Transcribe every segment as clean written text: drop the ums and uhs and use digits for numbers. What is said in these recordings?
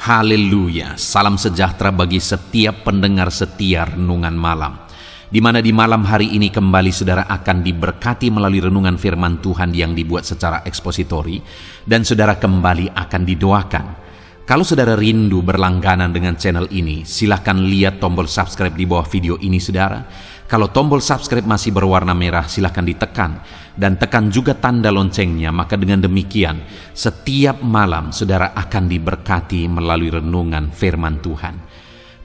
Haleluya, salam sejahtera bagi setiap pendengar setia Renungan Malam. Di mana di malam hari ini kembali saudara akan diberkati melalui renungan firman Tuhan yang dibuat secara ekspositori, dan saudara kembali akan didoakan. Kalau saudara rindu berlangganan dengan channel ini, silahkan lihat tombol subscribe di bawah video ini saudara. Kalau tombol subscribe masih berwarna merah, silahkan ditekan. Dan tekan juga tanda loncengnya, maka dengan demikian setiap malam saudara akan diberkati melalui renungan firman Tuhan.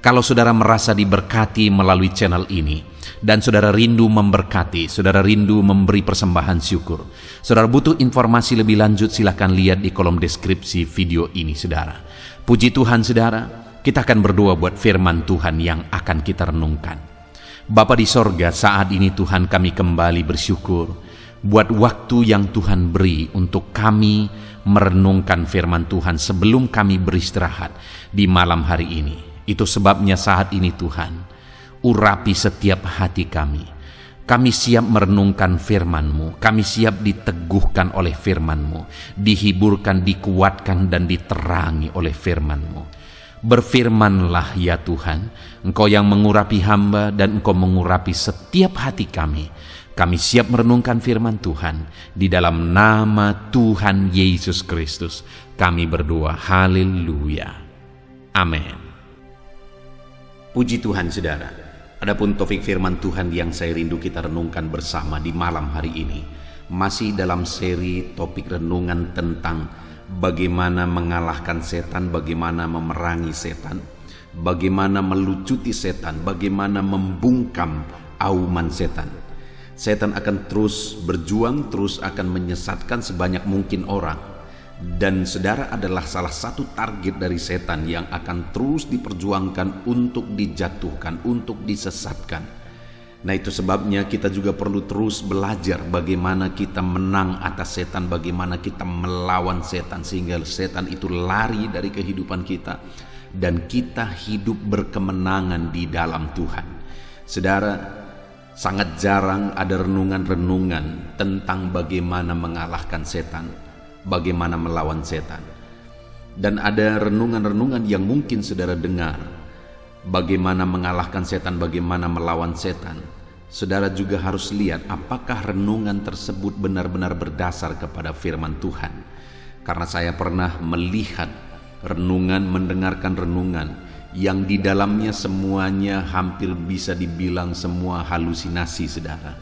Kalau saudara merasa diberkati melalui channel ini, dan saudara rindu memberkati, saudara rindu memberi persembahan syukur, saudara butuh informasi lebih lanjut, silahkan lihat di kolom deskripsi video ini saudara. Puji Tuhan saudara, kita akan berdoa buat firman Tuhan yang akan kita renungkan. Bapa di sorga, saat ini Tuhan kami kembali bersyukur buat waktu yang Tuhan beri untuk kami merenungkan firman Tuhan sebelum kami beristirahat di malam hari ini. Itu sebabnya saat ini Tuhan, urapi setiap hati kami. Kami siap merenungkan firman-Mu, kami siap diteguhkan oleh firman-Mu, dihiburkan, dikuatkan, dan diterangi oleh firman-Mu. Berfirmanlah ya Tuhan, Engkau yang mengurapi hamba dan Engkau mengurapi setiap hati kami. Kami siap merenungkan firman Tuhan. Di dalam nama Tuhan Yesus Kristus kami berdoa, haleluya, amin. Puji Tuhan saudara, adapun topik firman Tuhan yang saya rindu kita renungkan bersama di malam hari ini, masih dalam seri topik renungan tentang bagaimana mengalahkan setan, bagaimana memerangi setan, bagaimana melucuti setan, bagaimana membungkam auman setan. Setan akan terus berjuang, terus akan menyesatkan sebanyak mungkin orang. Dan saudara adalah salah satu target dari setan yang akan terus diperjuangkan untuk dijatuhkan, untuk disesatkan. Nah itu sebabnya kita juga perlu terus belajar bagaimana kita menang atas setan, bagaimana kita melawan setan sehingga setan itu lari dari kehidupan kita dan kita hidup berkemenangan di dalam Tuhan. Saudara, sangat jarang ada renungan-renungan tentang bagaimana mengalahkan setan, bagaimana melawan setan. Dan ada renungan-renungan yang mungkin saudara dengar, bagaimana mengalahkan setan, bagaimana melawan setan. Saudara juga harus lihat apakah renungan tersebut benar-benar berdasar kepada firman Tuhan. Karena saya pernah melihat renungan, mendengarkan renungan yang di dalamnya semuanya hampir bisa dibilang semua halusinasi saudara.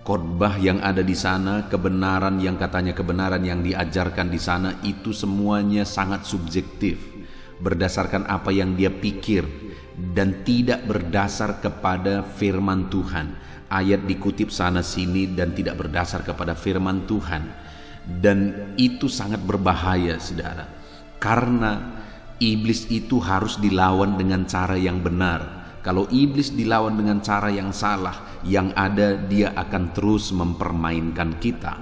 Khotbah yang ada di sana, kebenaran yang katanya kebenaran yang diajarkan di sana, itu semuanya sangat subjektif, berdasarkan apa yang dia pikir dan tidak berdasar kepada firman Tuhan. Ayat dikutip sana sini dan tidak berdasar kepada firman Tuhan. Dan itu sangat berbahaya saudara, karena iblis itu harus dilawan dengan cara yang benar. Kalau iblis dilawan dengan cara yang salah, yang ada dia akan terus mempermainkan kita.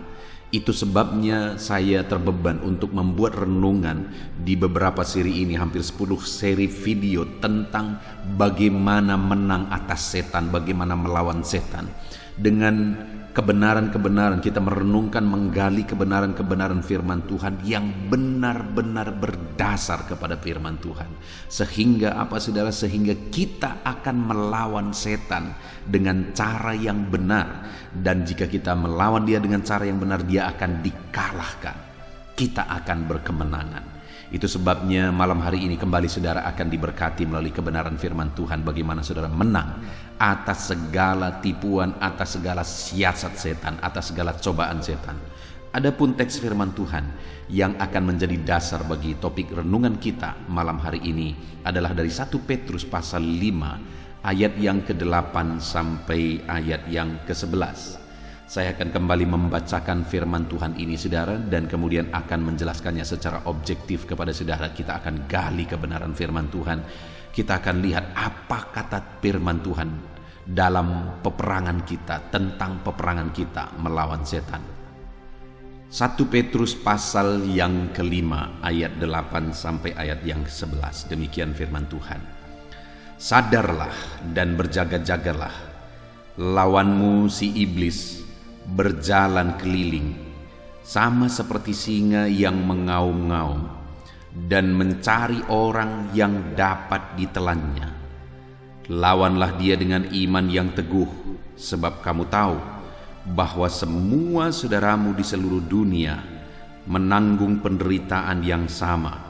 Itu sebabnya saya terbeban untuk membuat renungan di beberapa seri ini, hampir 10 seri video tentang bagaimana menang atas setan, bagaimana melawan setan. Dengan kebenaran-kebenaran kita merenungkan, menggali kebenaran-kebenaran firman Tuhan yang benar-benar berdasar kepada firman Tuhan. Sehingga apa saudara? Sehingga kita akan melawan setan dengan cara yang benar. Dan jika kita melawan dia dengan cara yang benar, dia akan dikalahkan. Kita akan berkemenangan. Itu sebabnya malam hari ini kembali saudara akan diberkati melalui kebenaran firman Tuhan. Bagaimana saudara menang atas segala tipuan, atas segala siasat setan, atas segala cobaan setan. Adapun teks firman Tuhan yang akan menjadi dasar bagi topik renungan kita malam hari ini adalah dari 1 Petrus pasal 5 ayat yang ke-8 sampai ayat yang ke-11. Saya akan kembali membacakan firman Tuhan ini saudara, dan kemudian akan menjelaskannya secara objektif kepada saudara. Kita akan gali kebenaran firman Tuhan. Kita akan lihat apa kata firman Tuhan dalam peperangan kita, tentang peperangan kita melawan setan. 1 Petrus pasal yang ke-5 ayat 8 sampai ayat yang ke-11. Demikian firman Tuhan. Sadarlah dan berjaga-jagalah, lawanmu si iblis berjalan keliling sama seperti singa yang mengaum-ngaum, dan mencari orang yang dapat ditelannya. Lawanlah dia dengan iman yang teguh, sebab kamu tahu bahwa semua saudaramu di seluruh dunia menanggung penderitaan yang sama,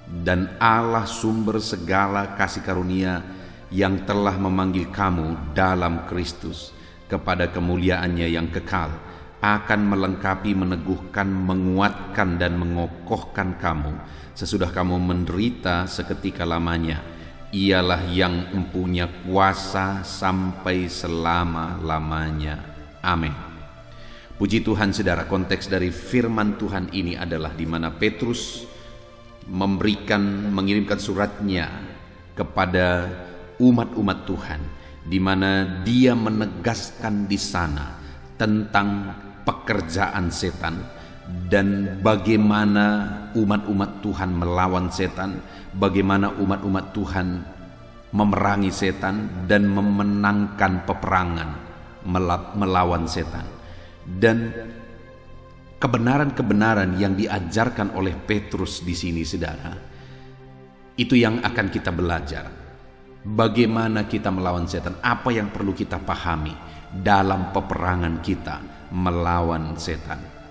dan Allah sumber segala kasih karunia yang telah memanggil kamu dalam Kristus kepada kemuliaannya yang kekal akan melengkapi, meneguhkan, menguatkan dan mengokohkan kamu sesudah kamu menderita seketika lamanya. Ialah yang mempunyai kuasa sampai selama-lamanya. Amin. Puji Tuhan, saudara. Konteks dari firman Tuhan ini adalah di mana Petrus mengirimkan suratnya kepada umat-umat Tuhan, di mana dia menegaskan di sana tentang pekerjaan setan dan bagaimana umat-umat Tuhan melawan setan, bagaimana umat-umat Tuhan memerangi setan dan memenangkan peperangan melawan setan. Dan kebenaran-kebenaran yang diajarkan oleh Petrus di sini, saudara, itu yang akan kita belajar. Bagaimana kita melawan setan, apa yang perlu kita pahami dalam peperangan kita melawan setan.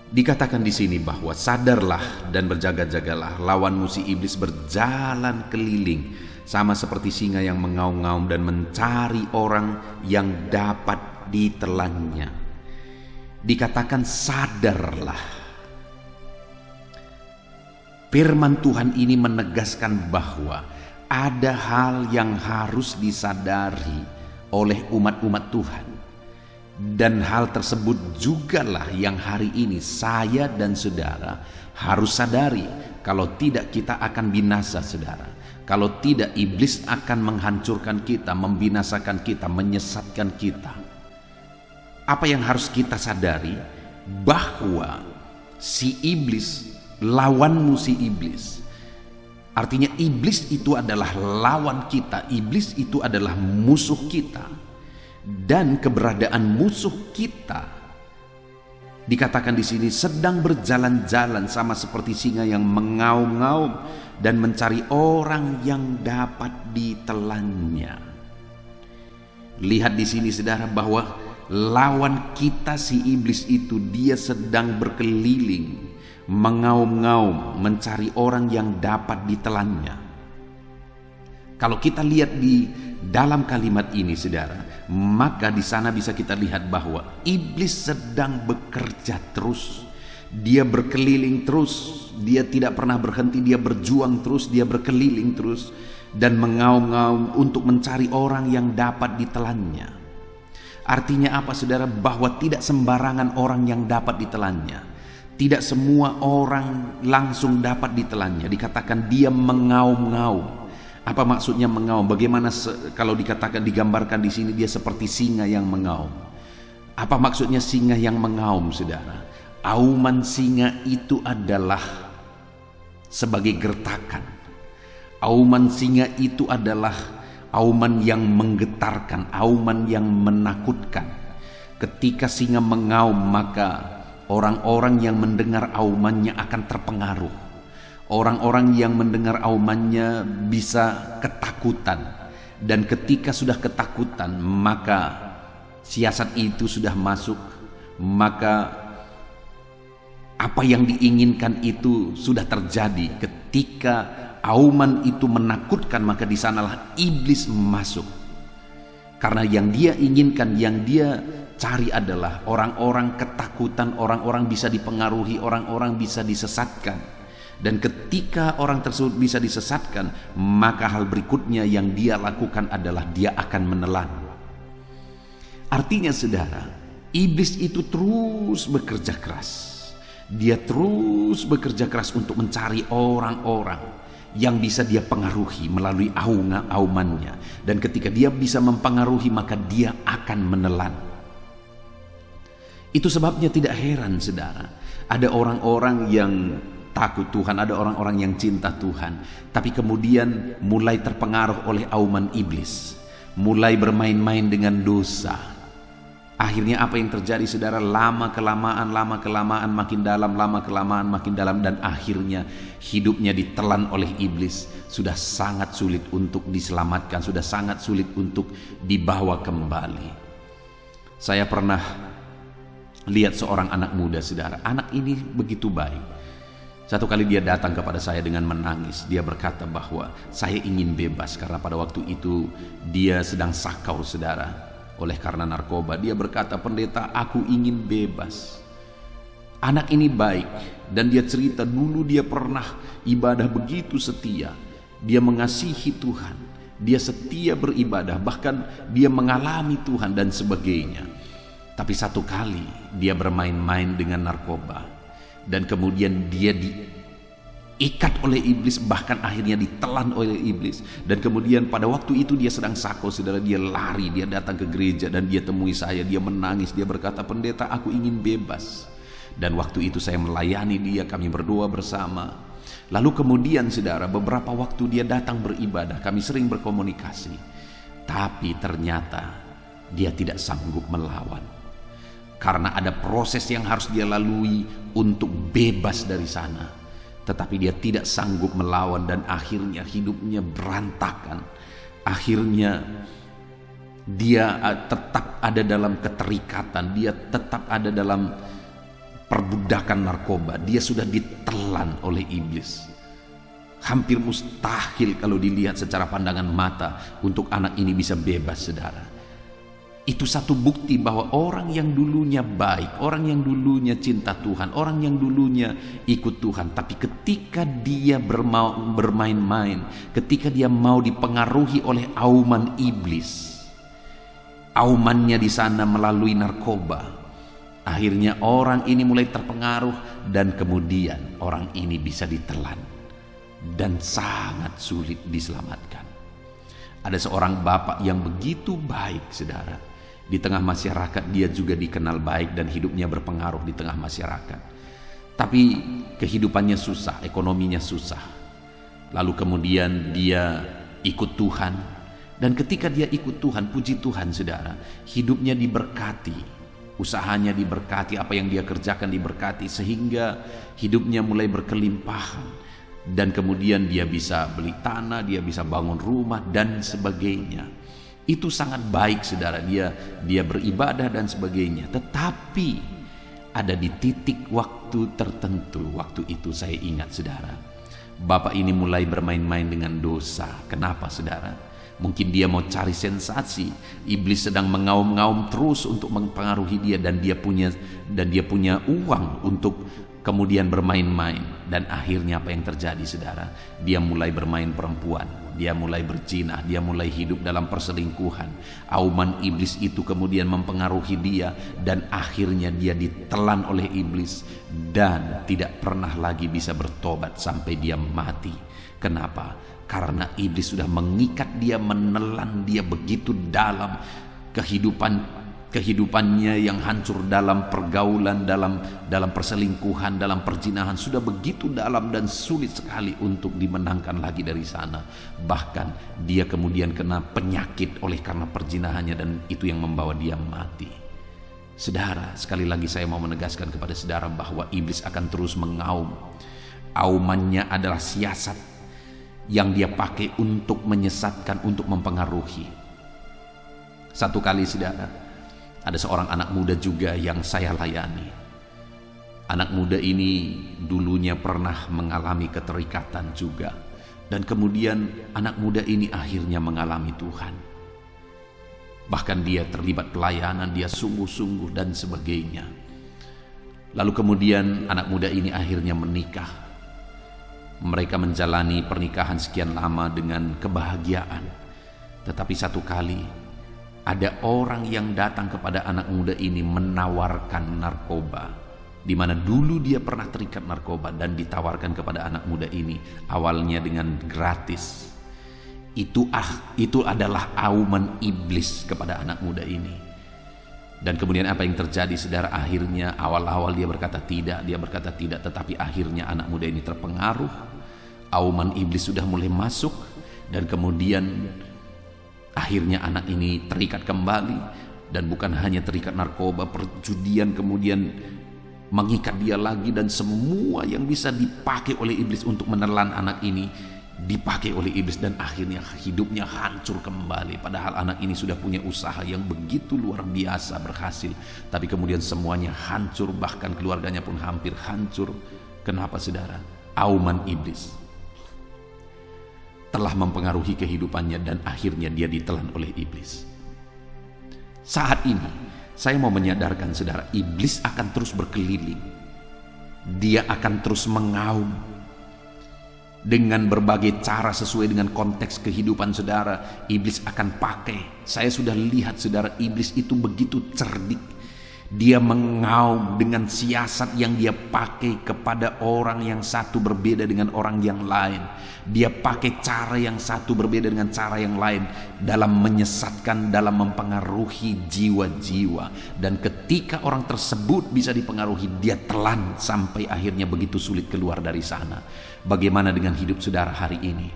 Dikatakan di sini bahwa sadarlah dan berjaga-jagalah, lawanmu si iblis berjalan keliling sama seperti singa yang mengaum-ngaum dan mencari orang yang dapat ditelannya. Dikatakan sadarlah. Firman Tuhan ini menegaskan bahwa ada hal yang harus disadari oleh umat-umat Tuhan. Dan hal tersebut jugalah yang hari ini saya dan saudara harus sadari. Kalau tidak, kita akan binasa, saudara. Kalau tidak, iblis akan menghancurkan kita, membinasakan kita, menyesatkan kita. Apa yang harus kita sadari? Bahwa si iblis, lawanmu si iblis. Artinya iblis itu adalah lawan kita, iblis itu adalah musuh kita. Dan keberadaan musuh kita dikatakan di sini sedang berjalan-jalan sama seperti singa yang mengaum-ngaum dan mencari orang yang dapat ditelannya. Lihat di sini, saudara, bahwa lawan kita si iblis itu dia sedang berkeliling, mengaum-ngaum, mencari orang yang dapat ditelannya. Kalau kita lihat di dalam kalimat ini, saudara, maka di sana bisa kita lihat bahwa iblis sedang bekerja terus. Dia berkeliling terus, dia tidak pernah berhenti, dia berjuang terus, dia berkeliling terus dan mengaum-ngaum untuk mencari orang yang dapat ditelannya. Artinya apa, saudara? Bahwa tidak sembarangan orang yang dapat ditelannya. Tidak semua orang langsung dapat ditelannya. Dikatakan dia mengaum-ngaum. Apa maksudnya mengaum? Bagaimana kalau dikatakan, digambarkan di sini dia seperti singa yang mengaum. Apa maksudnya singa yang mengaum, saudara? Auman singa itu adalah sebagai gertakan. Auman singa itu adalah auman yang menggetarkan, auman yang menakutkan. Ketika singa mengaum, maka orang-orang yang mendengar aumannya akan terpengaruh. Orang-orang yang mendengar aumannya bisa ketakutan. Dan ketika sudah ketakutan, maka siasat itu sudah masuk. Maka apa yang diinginkan itu sudah terjadi. Ketika auman itu menakutkan, maka di sanalah iblis masuk. Karena yang dia inginkan, yang dia cari adalah orang-orang ketakutan, orang-orang bisa dipengaruhi, orang-orang bisa disesatkan. Dan ketika orang tersebut bisa disesatkan, maka hal berikutnya yang dia lakukan adalah dia akan menelan. Artinya, saudara, iblis itu terus bekerja keras. Dia terus bekerja keras untuk mencari orang-orang yang bisa dia pengaruhi melalui aumannya. Dan ketika dia bisa mempengaruhi, maka dia akan menelan. Itu sebabnya tidak heran, saudara, ada orang-orang yang takut Tuhan, ada orang-orang yang cinta Tuhan, tapi kemudian mulai terpengaruh oleh auman iblis, mulai bermain-main dengan dosa, Akhirnya apa yang terjadi saudara? Lama kelamaan makin dalam, lama kelamaan makin dalam, dan akhirnya hidupnya ditelan oleh iblis. Sudah sangat sulit untuk diselamatkan, sudah sangat sulit untuk dibawa kembali. Saya pernah lihat seorang anak muda saudara. Anak ini begitu baik. Satu kali dia datang kepada saya dengan menangis. Dia berkata bahwa saya ingin bebas, karena pada waktu itu dia sedang sakau saudara, oleh karena narkoba. Dia berkata, "Pendeta, aku ingin bebas." Anak ini baik, dan dia cerita dulu dia pernah ibadah begitu setia. Dia mengasihi Tuhan, dia setia beribadah, bahkan dia mengalami Tuhan dan sebagainya. Tapi satu kali dia bermain-main dengan narkoba, dan kemudian dia diikat oleh iblis, bahkan akhirnya ditelan oleh iblis. Dan kemudian pada waktu itu dia sedang sakau saudara, dia lari, dia datang ke gereja dan dia temui saya, dia menangis, dia berkata, "Pendeta, aku ingin bebas." Dan waktu itu saya melayani dia, kami berdoa bersama. Lalu kemudian saudara, beberapa waktu dia datang beribadah, kami sering berkomunikasi. Tapi ternyata dia tidak sanggup melawan, karena ada proses yang harus dia lalui untuk bebas dari sana. Tetapi dia tidak sanggup melawan, dan akhirnya hidupnya berantakan. Akhirnya dia tetap ada dalam keterikatan, dia tetap ada dalam perbudakan narkoba. Dia sudah ditelan oleh iblis. Hampir mustahil kalau dilihat secara pandangan mata untuk anak ini bisa bebas saudara. Itu satu bukti bahwa orang yang dulunya baik, orang yang dulunya cinta Tuhan, orang yang dulunya ikut Tuhan, tapi ketika dia bermain-main, ketika dia mau dipengaruhi oleh auman iblis, aumannya di sana melalui narkoba, akhirnya orang ini mulai terpengaruh, dan kemudian orang ini bisa ditelan dan sangat sulit diselamatkan. Ada seorang bapak yang begitu baik saudara. Di tengah masyarakat dia juga dikenal baik dan hidupnya berpengaruh di tengah masyarakat. Tapi kehidupannya susah, ekonominya susah. Lalu kemudian dia ikut Tuhan, dan ketika dia ikut Tuhan, puji Tuhan saudara, hidupnya diberkati, usahanya diberkati, apa yang dia kerjakan diberkati, sehingga hidupnya mulai berkelimpahan. Dan kemudian dia bisa beli tanah, dia bisa bangun rumah dan sebagainya. Itu sangat baik saudara, dia beribadah dan sebagainya. Tetapi ada di titik waktu tertentu, waktu itu saya ingat saudara, bapak ini mulai bermain-main dengan dosa. Kenapa saudara? Mungkin dia mau cari sensasi. Iblis sedang mengaum-ngaum terus untuk mempengaruhi dia, dan dia punya uang untuk kemudian bermain-main. Dan akhirnya apa yang terjadi saudara? Dia mulai bermain perempuan, dia mulai berzina, dia mulai hidup dalam perselingkuhan. Auman iblis itu kemudian mempengaruhi dia, dan akhirnya dia ditelan oleh iblis dan tidak pernah lagi bisa bertobat sampai dia mati. Kenapa? Karena iblis sudah mengikat dia, menelan dia begitu dalam. Kehidupannya yang hancur dalam pergaulan, dalam perselingkuhan, dalam perzinahan, sudah begitu dalam dan sulit sekali untuk dimenangkan lagi dari sana. Bahkan dia kemudian kena penyakit oleh karena perzinahannya, dan itu yang membawa dia mati. Saudara, sekali lagi saya mau menegaskan kepada saudara bahwa iblis akan terus mengaum. Aumannya adalah siasat yang dia pakai untuk menyesatkan, untuk mempengaruhi. Satu kali saudara, ada seorang anak muda juga yang saya layani. Anak muda ini dulunya pernah mengalami keterikatan juga, dan kemudian anak muda ini akhirnya mengalami Tuhan. Bahkan dia terlibat pelayanan, dia sungguh-sungguh dan sebagainya. Lalu kemudian anak muda ini akhirnya menikah. Mereka menjalani pernikahan sekian lama dengan kebahagiaan. Tetapi satu kali ada orang yang datang kepada anak muda ini menawarkan narkoba, di mana dulu dia pernah terikat narkoba, dan ditawarkan kepada anak muda ini awalnya dengan gratis. Itu adalah auman iblis kepada anak muda ini. Dan kemudian apa yang terjadi saudara? Akhirnya awal-awal dia berkata tidak, tetapi akhirnya anak muda ini terpengaruh. Auman iblis sudah mulai masuk, dan kemudian akhirnya anak ini terikat kembali, Dan bukan hanya terikat narkoba, perjudian kemudian mengikat dia lagi, dan semua yang bisa dipakai oleh iblis untuk menelan anak ini dipakai oleh iblis, dan akhirnya hidupnya hancur kembali. Padahal anak ini sudah punya usaha yang begitu luar biasa berhasil, tapi kemudian semuanya hancur, bahkan keluarganya pun hampir hancur. Kenapa saudara? Auman iblis telah mempengaruhi kehidupannya dan akhirnya dia ditelan oleh iblis. Saat ini saya mau menyadarkan saudara, iblis akan terus berkeliling. Dia akan terus mengaum dengan berbagai cara sesuai dengan konteks kehidupan saudara. Iblis akan pakai. Saya sudah lihat saudara, iblis itu begitu cerdik. Dia mengaum dengan siasat yang dia pakai kepada orang yang satu berbeda dengan orang yang lain. Dia pakai cara yang satu berbeda dengan cara yang lain dalam menyesatkan, dalam mempengaruhi jiwa-jiwa. Dan ketika orang tersebut bisa dipengaruhi, dia telan sampai akhirnya begitu sulit keluar dari sana. Bagaimana dengan hidup saudara hari ini?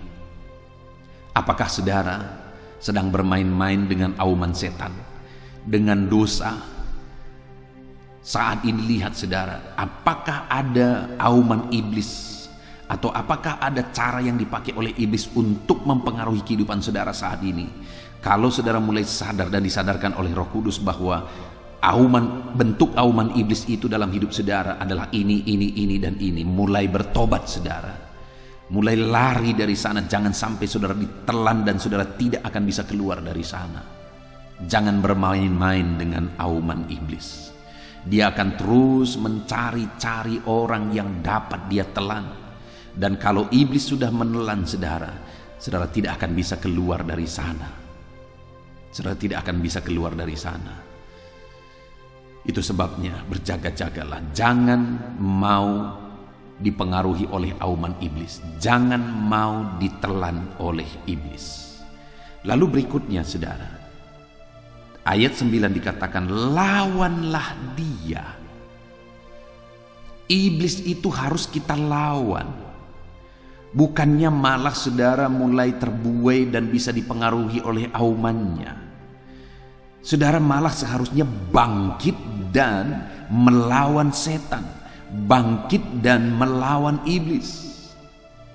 Apakah saudara sedang bermain-main dengan auman setan, dengan dosa? Saat ini lihat saudara, apakah ada auman iblis atau apakah ada cara yang dipakai oleh iblis untuk mempengaruhi kehidupan saudara saat ini? Kalau saudara mulai sadar dan disadarkan oleh Roh Kudus bahwa bentuk auman iblis itu dalam hidup saudara adalah ini, dan ini, mulai bertobat saudara. Mulai lari dari sana, jangan sampai saudara ditelan dan saudara tidak akan bisa keluar dari sana. Jangan bermain-main dengan auman iblis. Dia akan terus mencari-cari orang yang dapat dia telan. Dan kalau iblis sudah menelan saudara, saudara tidak akan bisa keluar dari sana. Saudara tidak akan bisa keluar dari sana. Itu sebabnya berjaga-jagalah. Jangan mau dipengaruhi oleh auman iblis. Jangan mau ditelan oleh iblis. Lalu berikutnya saudara, ayat 9 dikatakan, lawanlah dia. Iblis itu harus kita lawan. Bukannya malah saudara mulai terbuai dan bisa dipengaruhi oleh aumannya. Saudara malah seharusnya bangkit dan melawan setan. Bangkit dan melawan iblis.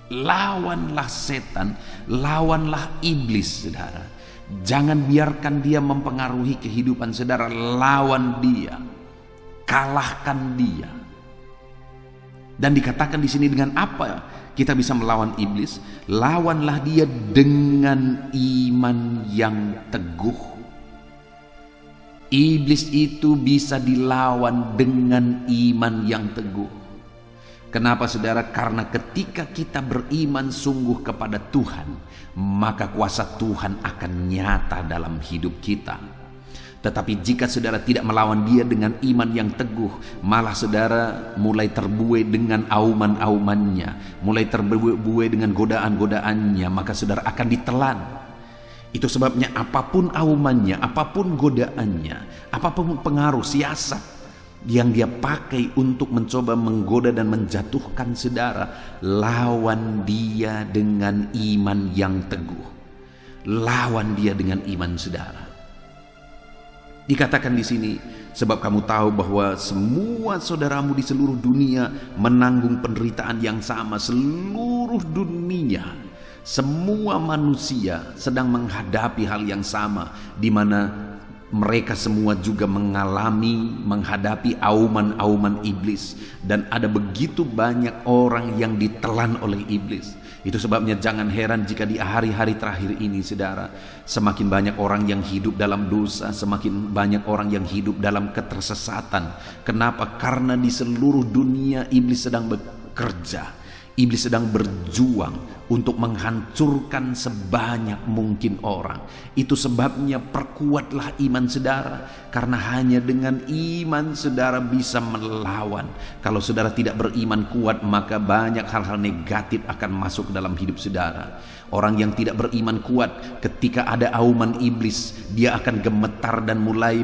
Lawanlah setan, lawanlah iblis saudara. Jangan biarkan dia mempengaruhi kehidupan saudara. Lawan dia, kalahkan dia. Dan dikatakan di sini dengan apa kita bisa melawan iblis? Lawanlah dia dengan iman yang teguh. Iblis itu bisa dilawan dengan iman yang teguh. Kenapa saudara? Karena ketika kita beriman sungguh kepada Tuhan, maka kuasa Tuhan akan nyata dalam hidup kita. Tetapi jika saudara tidak melawan dia dengan iman yang teguh, malah saudara mulai terbuai dengan auman-aumannya, mulai terbuai dengan godaan-godaannya, maka saudara akan ditelan. Itu sebabnya apapun aumannya, apapun godaannya, apapun pengaruh siasat yang dia pakai untuk mencoba menggoda dan menjatuhkan saudara, lawan dia dengan iman yang teguh. Lawan dia dengan iman saudara. Dikatakan di sini, sebab kamu tahu bahwa semua saudaramu di seluruh dunia menanggung penderitaan yang sama. Seluruh dunia, semua manusia sedang menghadapi hal yang sama, di mana mereka semua juga menghadapi auman-auman iblis. Dan ada begitu banyak orang yang ditelan oleh iblis. Itu sebabnya jangan heran jika di hari-hari terakhir ini saudara, semakin banyak orang yang hidup dalam dosa, semakin banyak orang yang hidup dalam ketersesatan. Kenapa? Karena di seluruh dunia iblis sedang bekerja. Iblis sedang berjuang untuk menghancurkan sebanyak mungkin orang. Itu sebabnya perkuatlah iman saudara, karena hanya dengan iman saudara bisa melawan. Kalau saudara tidak beriman kuat, maka banyak hal-hal negatif akan masuk ke dalam hidup saudara. Orang yang tidak beriman kuat, ketika ada auman iblis, dia akan gemetar dan mulai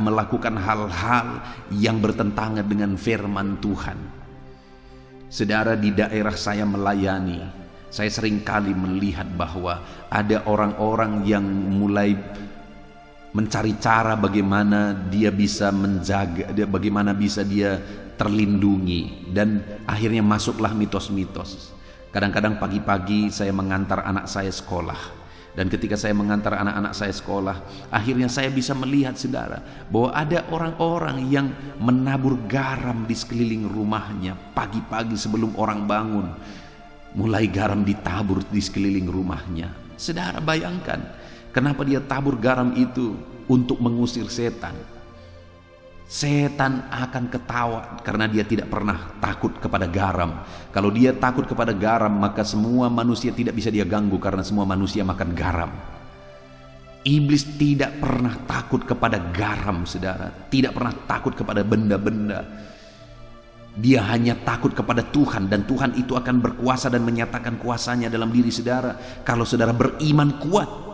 melakukan hal-hal yang bertentangan dengan firman Tuhan. Saudara, di daerah saya melayani, saya sering kali melihat bahwa ada orang-orang yang mulai mencari cara bagaimana dia bisa menjaga, bagaimana bisa dia terlindungi, dan akhirnya masuklah mitos-mitos. Kadang-kadang pagi-pagi saya mengantar anak saya sekolah, dan ketika saya mengantar anak-anak saya sekolah, akhirnya saya bisa melihat, saudara, bahwa ada orang-orang yang menabur garam di sekeliling rumahnya. Pagi-pagi sebelum orang bangun, mulai garam ditabur di sekeliling rumahnya. Saudara bayangkan, kenapa dia tabur garam itu? Untuk mengusir setan. Setan akan ketawa karena dia tidak pernah takut kepada garam. Kalau dia takut kepada garam, maka semua manusia tidak bisa dia ganggu karena semua manusia makan garam. Iblis tidak pernah takut kepada garam, saudara. Tidak pernah takut kepada benda-benda. Dia hanya takut kepada Tuhan, dan Tuhan itu akan berkuasa dan menyatakan kuasanya dalam diri saudara kalau saudara beriman kuat.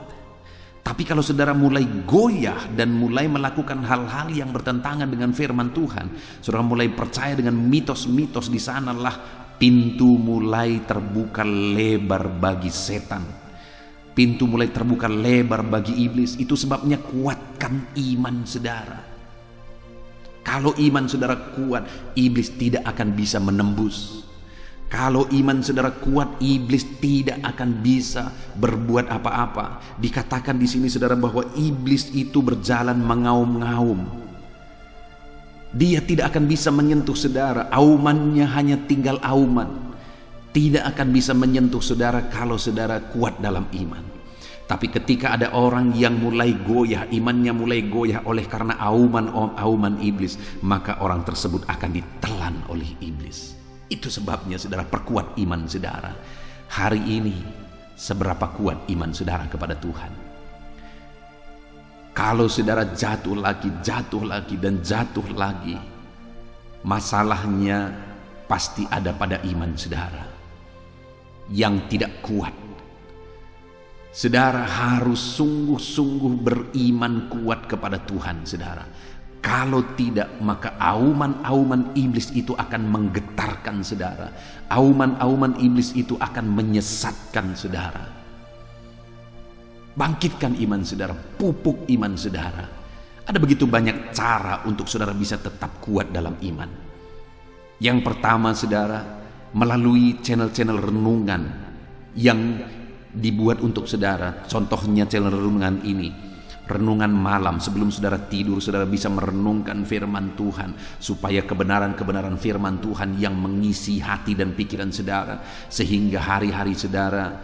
Tapi kalau saudara mulai goyah dan mulai melakukan hal-hal yang bertentangan dengan firman Tuhan, saudara mulai percaya dengan mitos-mitos, di sanalah pintu mulai terbuka lebar bagi setan. Pintu mulai terbuka lebar bagi iblis. Itu sebabnya kuatkan iman saudara. Kalau iman saudara kuat, iblis tidak akan bisa menembus. Kalau iman saudara kuat, iblis tidak akan bisa berbuat apa-apa. Dikatakan di sini saudara bahwa iblis itu berjalan mengaum-ngaum. Dia tidak akan bisa menyentuh saudara. Aumannya hanya tinggal auman. Tidak akan bisa menyentuh saudara kalau saudara kuat dalam iman. Tapi ketika ada orang yang mulai goyah, imannya mulai goyah oleh karena auman iblis, maka orang tersebut akan ditelan oleh iblis. Itu sebabnya saudara, perkuat iman saudara. Hari ini seberapa kuat iman saudara kepada Tuhan? Kalau saudara jatuh lagi dan jatuh lagi, masalahnya pasti ada pada iman saudara yang tidak kuat. Saudara harus sungguh-sungguh beriman kuat kepada Tuhan, saudara. Kalau tidak, maka auman-auman iblis itu akan menggetarkan saudara. Auman-auman iblis itu akan menyesatkan saudara. Bangkitkan iman saudara, pupuk iman saudara. Ada begitu banyak cara untuk saudara bisa tetap kuat dalam iman. Yang pertama saudara, melalui channel-channel renungan yang dibuat untuk saudara. Contohnya channel renungan ini. Renungan malam, sebelum saudara tidur, saudara bisa merenungkan firman Tuhan, supaya kebenaran-kebenaran firman Tuhan yang mengisi hati dan pikiran saudara, sehingga hari-hari saudara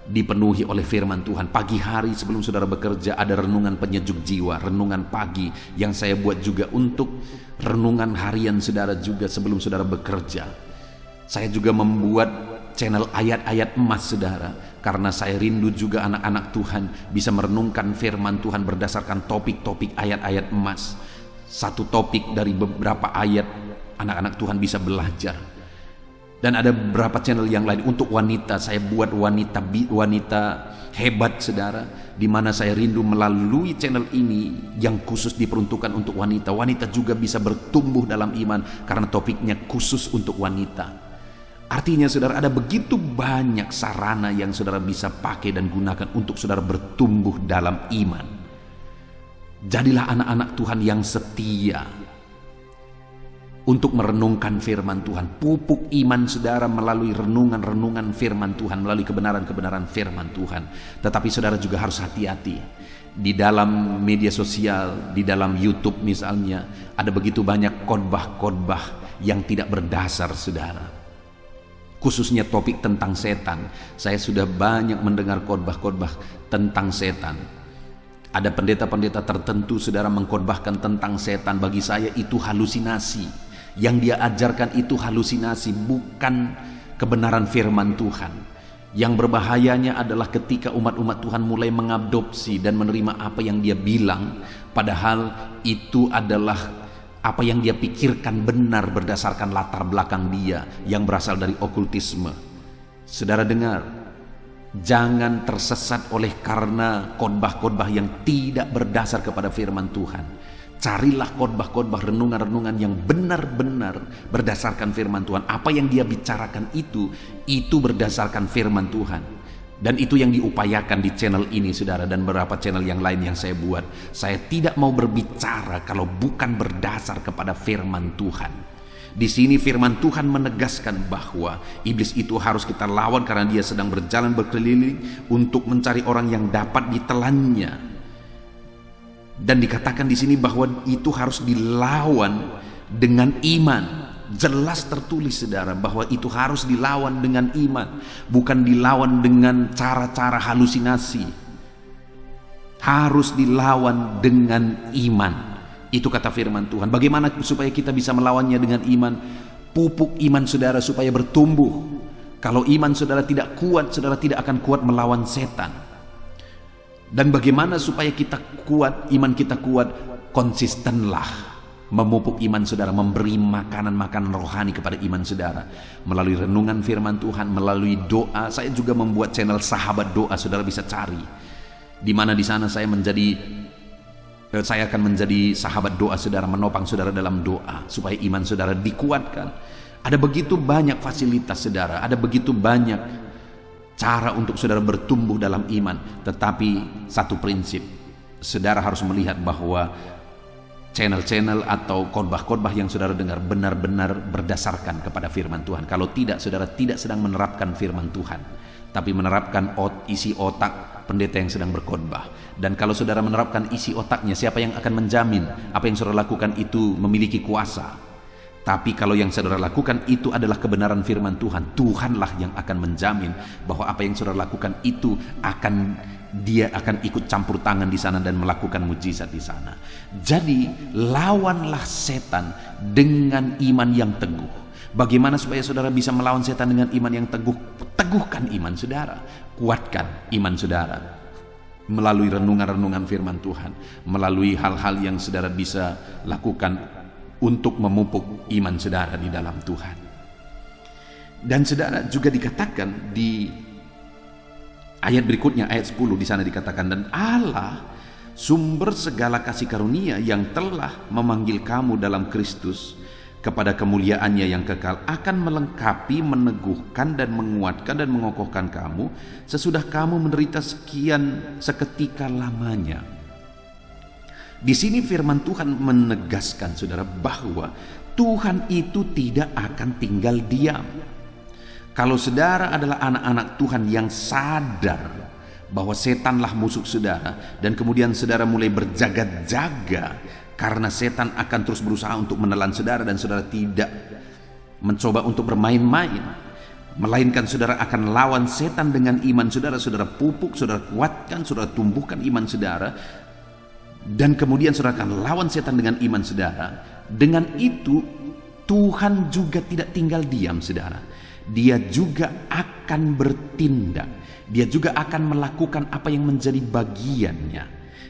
dipenuhi oleh firman Tuhan. Pagi hari sebelum saudara bekerja ada renungan penyejuk jiwa, renungan pagi yang saya buat juga untuk renungan harian saudara juga sebelum saudara bekerja. Saya juga membuat channel ayat-ayat emas saudara, karena saya rindu juga anak-anak Tuhan bisa merenungkan firman Tuhan berdasarkan topik-topik ayat-ayat emas. Satu topik dari beberapa ayat anak-anak Tuhan bisa belajar. Dan ada beberapa channel yang lain untuk wanita. Saya buat wanita hebat saudara, di mana saya rindu melalui channel ini yang khusus diperuntukkan untuk wanita. Wanita juga bisa bertumbuh dalam iman karena topiknya khusus untuk wanita. Artinya saudara, ada begitu banyak sarana yang saudara bisa pakai dan gunakan untuk saudara bertumbuh dalam iman. Jadilah anak-anak Tuhan yang setia untuk merenungkan firman Tuhan. Pupuk iman saudara melalui renungan-renungan firman Tuhan, melalui kebenaran-kebenaran firman Tuhan. Tetapi saudara juga harus hati-hati. Di dalam media sosial, di dalam YouTube misalnya, ada begitu banyak khotbah-khotbah yang tidak berdasar saudara. Khususnya topik tentang setan. Saya sudah banyak mendengar khotbah-khotbah tentang setan. Ada pendeta-pendeta tertentu saudara mengkhotbahkan tentang setan. Bagi saya itu halusinasi. Yang dia ajarkan itu halusinasi, bukan kebenaran firman Tuhan. Yang berbahayanya adalah ketika umat-umat Tuhan mulai mengadopsi dan menerima apa yang dia bilang, padahal itu adalah apa yang dia pikirkan benar berdasarkan latar belakang dia yang berasal dari okultisme. Saudara dengar, jangan tersesat oleh karena khotbah-khotbah yang tidak berdasar kepada firman Tuhan. Carilah khotbah-khotbah, renungan-renungan yang benar-benar berdasarkan firman Tuhan. Apa yang dia bicarakan itu berdasarkan firman Tuhan. Dan itu yang diupayakan di channel ini, saudara, dan beberapa channel yang lain yang saya buat. Saya tidak mau berbicara kalau bukan berdasar kepada firman Tuhan. Di sini firman Tuhan menegaskan bahwa iblis itu harus kita lawan karena dia sedang berjalan berkeliling untuk mencari orang yang dapat ditelannya. Dan dikatakan di sini bahwa itu harus dilawan dengan iman. Jelas tertulis, saudara, bahwa itu harus dilawan dengan iman, bukan dilawan dengan cara-cara halusinasi. Harus dilawan dengan iman. Itu kata firman Tuhan. Bagaimana supaya kita bisa melawannya dengan iman? Pupuk iman saudara supaya bertumbuh. Kalau iman saudara tidak kuat, saudara tidak akan kuat melawan setan. Dan bagaimana supaya kita kuat, iman kita kuat? Konsistenlah memupuk iman saudara, memberi makanan-makanan rohani kepada iman saudara melalui renungan firman Tuhan, melalui doa. Saya juga membuat channel Sahabat Doa, saudara bisa cari, di mana di sana saya akan menjadi sahabat doa saudara, menopang saudara dalam doa supaya iman saudara dikuatkan. Ada begitu banyak fasilitas saudara, ada begitu banyak cara untuk saudara bertumbuh dalam iman. Tetapi satu prinsip, saudara harus melihat bahwa channel-channel atau khotbah-khotbah yang saudara dengar benar-benar berdasarkan kepada firman Tuhan. Kalau tidak, saudara tidak sedang menerapkan firman Tuhan, tapi menerapkan isi otak pendeta yang sedang berkhotbah. Dan kalau saudara menerapkan isi otaknya, siapa yang akan menjamin apa yang saudara lakukan itu memiliki kuasa? Tapi kalau yang saudara lakukan itu adalah kebenaran firman Tuhan, Tuhanlah yang akan menjamin bahwa apa yang saudara lakukan itu dia akan ikut campur tangan di sana dan melakukan mujizat di sana. Jadi lawanlah setan dengan iman yang teguh. Bagaimana supaya saudara bisa melawan setan dengan iman yang teguh? Teguhkan iman saudara, kuatkan iman saudara melalui renungan-renungan firman Tuhan, melalui hal-hal yang saudara bisa lakukan untuk memupuk iman saudara di dalam Tuhan. Dan saudara juga dikatakan di ayat berikutnya, ayat 10, di sana dikatakan, dan Allah sumber segala kasih karunia yang telah memanggil kamu dalam Kristus kepada kemuliaannya yang kekal akan melengkapi, meneguhkan dan menguatkan dan mengokohkan kamu sesudah kamu menderita seketika lamanya. Di sini firman Tuhan menegaskan saudara bahwa Tuhan itu tidak akan tinggal diam. Kalau saudara adalah anak-anak Tuhan yang sadar bahwa setanlah musuh saudara, dan kemudian saudara mulai berjaga-jaga karena setan akan terus berusaha untuk menelan saudara, dan saudara tidak mencoba untuk bermain-main, melainkan saudara akan lawan setan dengan iman saudara. Saudara pupuk, saudara kuatkan, saudara tumbuhkan iman saudara, dan kemudian saudara akan lawan setan dengan iman saudara. Dengan itu Tuhan juga tidak tinggal diam saudara. Dia juga akan bertindak. Dia juga akan melakukan apa yang menjadi bagiannya.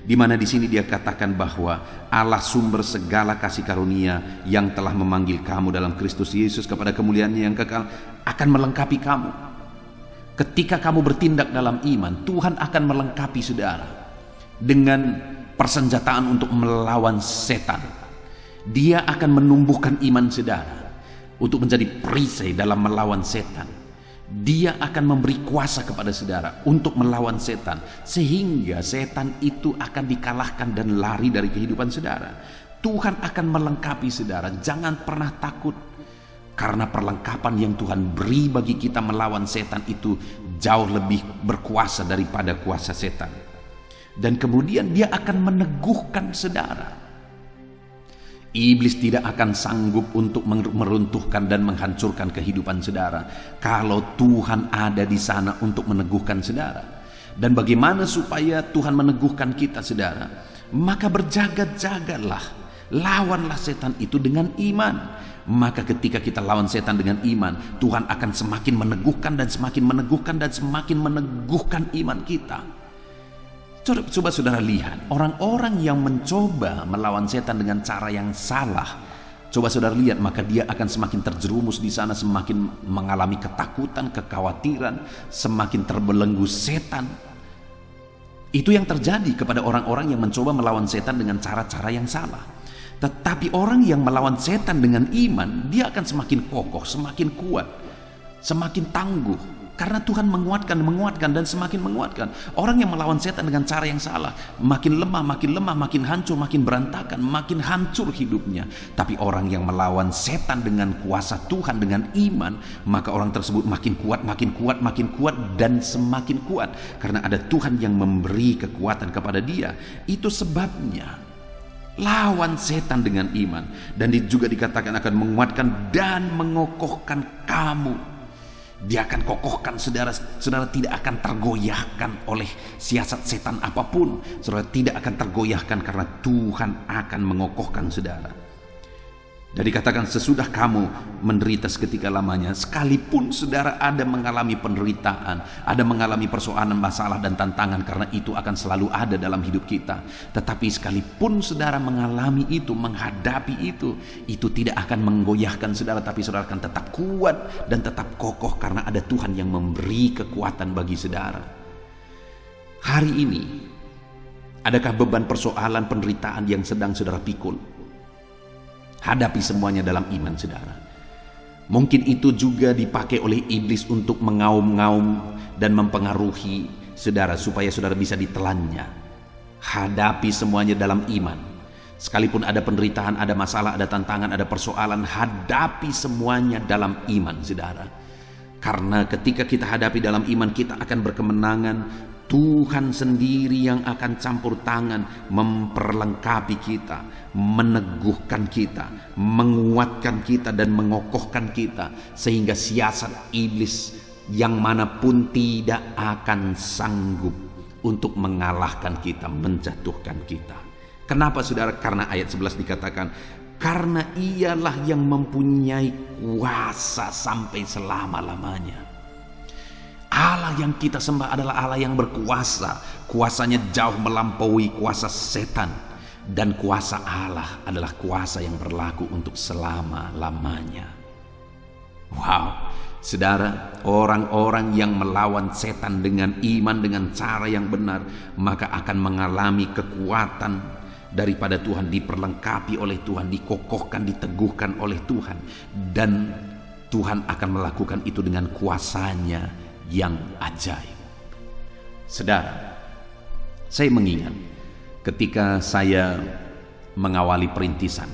Di mana di sini dia katakan bahwa Allah sumber segala kasih karunia yang telah memanggil kamu dalam Kristus Yesus kepada kemuliaannya yang kekal akan melengkapi kamu. Ketika kamu bertindak dalam iman, Tuhan akan melengkapi saudara dengan persenjataan untuk melawan setan. Dia akan menumbuhkan iman saudara untuk menjadi perisai dalam melawan setan. Dia akan memberi kuasa kepada saudara untuk melawan setan, sehingga setan itu akan dikalahkan dan lari dari kehidupan saudara. Tuhan akan melengkapi saudara. Jangan pernah takut, karena perlengkapan yang Tuhan beri bagi kita melawan setan itu jauh lebih berkuasa daripada kuasa setan. Dan kemudian dia akan meneguhkan saudara. Iblis tidak akan sanggup untuk meruntuhkan dan menghancurkan kehidupan saudara kalau Tuhan ada di sana untuk meneguhkan saudara. Dan bagaimana supaya Tuhan meneguhkan kita saudara? Maka berjaga-jagalah, lawanlah setan itu dengan iman. Maka ketika kita lawan setan dengan iman, Tuhan akan semakin meneguhkan dan semakin meneguhkan dan semakin meneguhkan iman kita. Coba saudara lihat orang-orang yang mencoba melawan setan dengan cara yang salah. Coba saudara lihat, maka dia akan semakin terjerumus di sana, semakin mengalami ketakutan, kekhawatiran, semakin terbelenggu setan. Itu yang terjadi kepada orang-orang yang mencoba melawan setan dengan cara-cara yang salah. Tetapi orang yang melawan setan dengan iman, dia akan semakin kokoh, semakin kuat, semakin tangguh. Karena Tuhan menguatkan dan semakin menguatkan. Orang yang melawan setan dengan cara yang salah, makin lemah, makin hancur, makin berantakan, makin hancur hidupnya. Tapi orang yang melawan setan dengan kuasa Tuhan, dengan iman, maka orang tersebut makin kuat, dan semakin kuat. Karena ada Tuhan yang memberi kekuatan kepada dia. Itu sebabnya lawan setan dengan iman. Dan juga dikatakan akan menguatkan dan mengokohkan kamu. Dia akan kokohkan saudara tidak akan tergoyahkan oleh siasat setan apapun. Saudara tidak akan tergoyahkan karena Tuhan akan mengokohkan saudara. Dan dikatakan sesudah kamu menderita seketika lamanya, sekalipun saudara ada mengalami penderitaan, ada mengalami persoalan, masalah dan tantangan, karena itu akan selalu ada dalam hidup kita. Tetapi sekalipun saudara mengalami itu, menghadapi itu tidak akan menggoyahkan saudara, tapi saudara akan tetap kuat dan tetap kokoh karena ada Tuhan yang memberi kekuatan bagi saudara. Hari ini, adakah beban persoalan penderitaan yang sedang saudara pikul? Hadapi semuanya dalam iman saudara. Mungkin itu juga dipakai oleh iblis untuk mengaum-ngaum dan mempengaruhi saudara supaya saudara bisa ditelannya. Hadapi semuanya dalam iman. Sekalipun ada penderitaan, ada masalah, ada tantangan, ada persoalan, hadapi semuanya dalam iman saudara. Karena ketika kita hadapi dalam iman, kita akan berkemenangan. Tuhan sendiri yang akan campur tangan, memperlengkapi kita, meneguhkan kita, menguatkan kita dan mengokohkan kita, sehingga siasat iblis yang manapun tidak akan sanggup untuk mengalahkan kita, menjatuhkan kita. Kenapa saudara? Karena ayat 11 dikatakan, karena ialah yang mempunyai kuasa sampai selama-lamanya. Allah yang kita sembah adalah Allah yang berkuasa. Kuasanya jauh melampaui kuasa setan. Dan kuasa Allah adalah kuasa yang berlaku untuk selama-lamanya. Wow, saudara, orang-orang yang melawan setan dengan iman, dengan cara yang benar, maka akan mengalami kekuatan daripada Tuhan, diperlengkapi oleh Tuhan, dikokohkan, diteguhkan oleh Tuhan. Dan Tuhan akan melakukan itu dengan kuasanya yang ajaib. Saudara, saya mengingat ketika saya mengawali perintisan,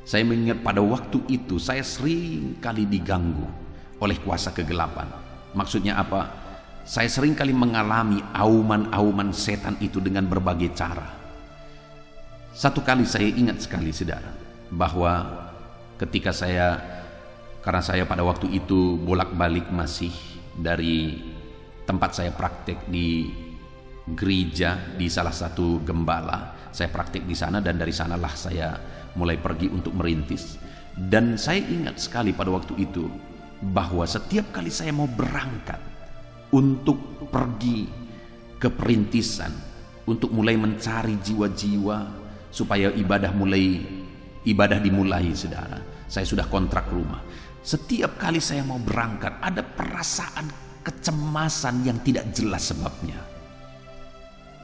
saya mengingat pada waktu itu saya sering kali diganggu oleh kuasa kegelapan. Maksudnya apa? Saya sering kali mengalami auman-auman setan itu dengan berbagai cara. Satu kali saya ingat sekali saudara, bahwa ketika karena saya pada waktu itu bolak-balik masih dari tempat saya praktek di gereja di salah satu gembala, saya praktek di sana, dan dari sanalah saya mulai pergi untuk merintis. Dan saya ingat sekali pada waktu itu bahwa setiap kali saya mau berangkat untuk pergi ke perintisan, untuk mulai mencari jiwa-jiwa supaya ibadah dimulai saudara, saya sudah kontrak rumah. Setiap kali saya mau berangkat, ada perasaan kecemasan yang tidak jelas sebabnya.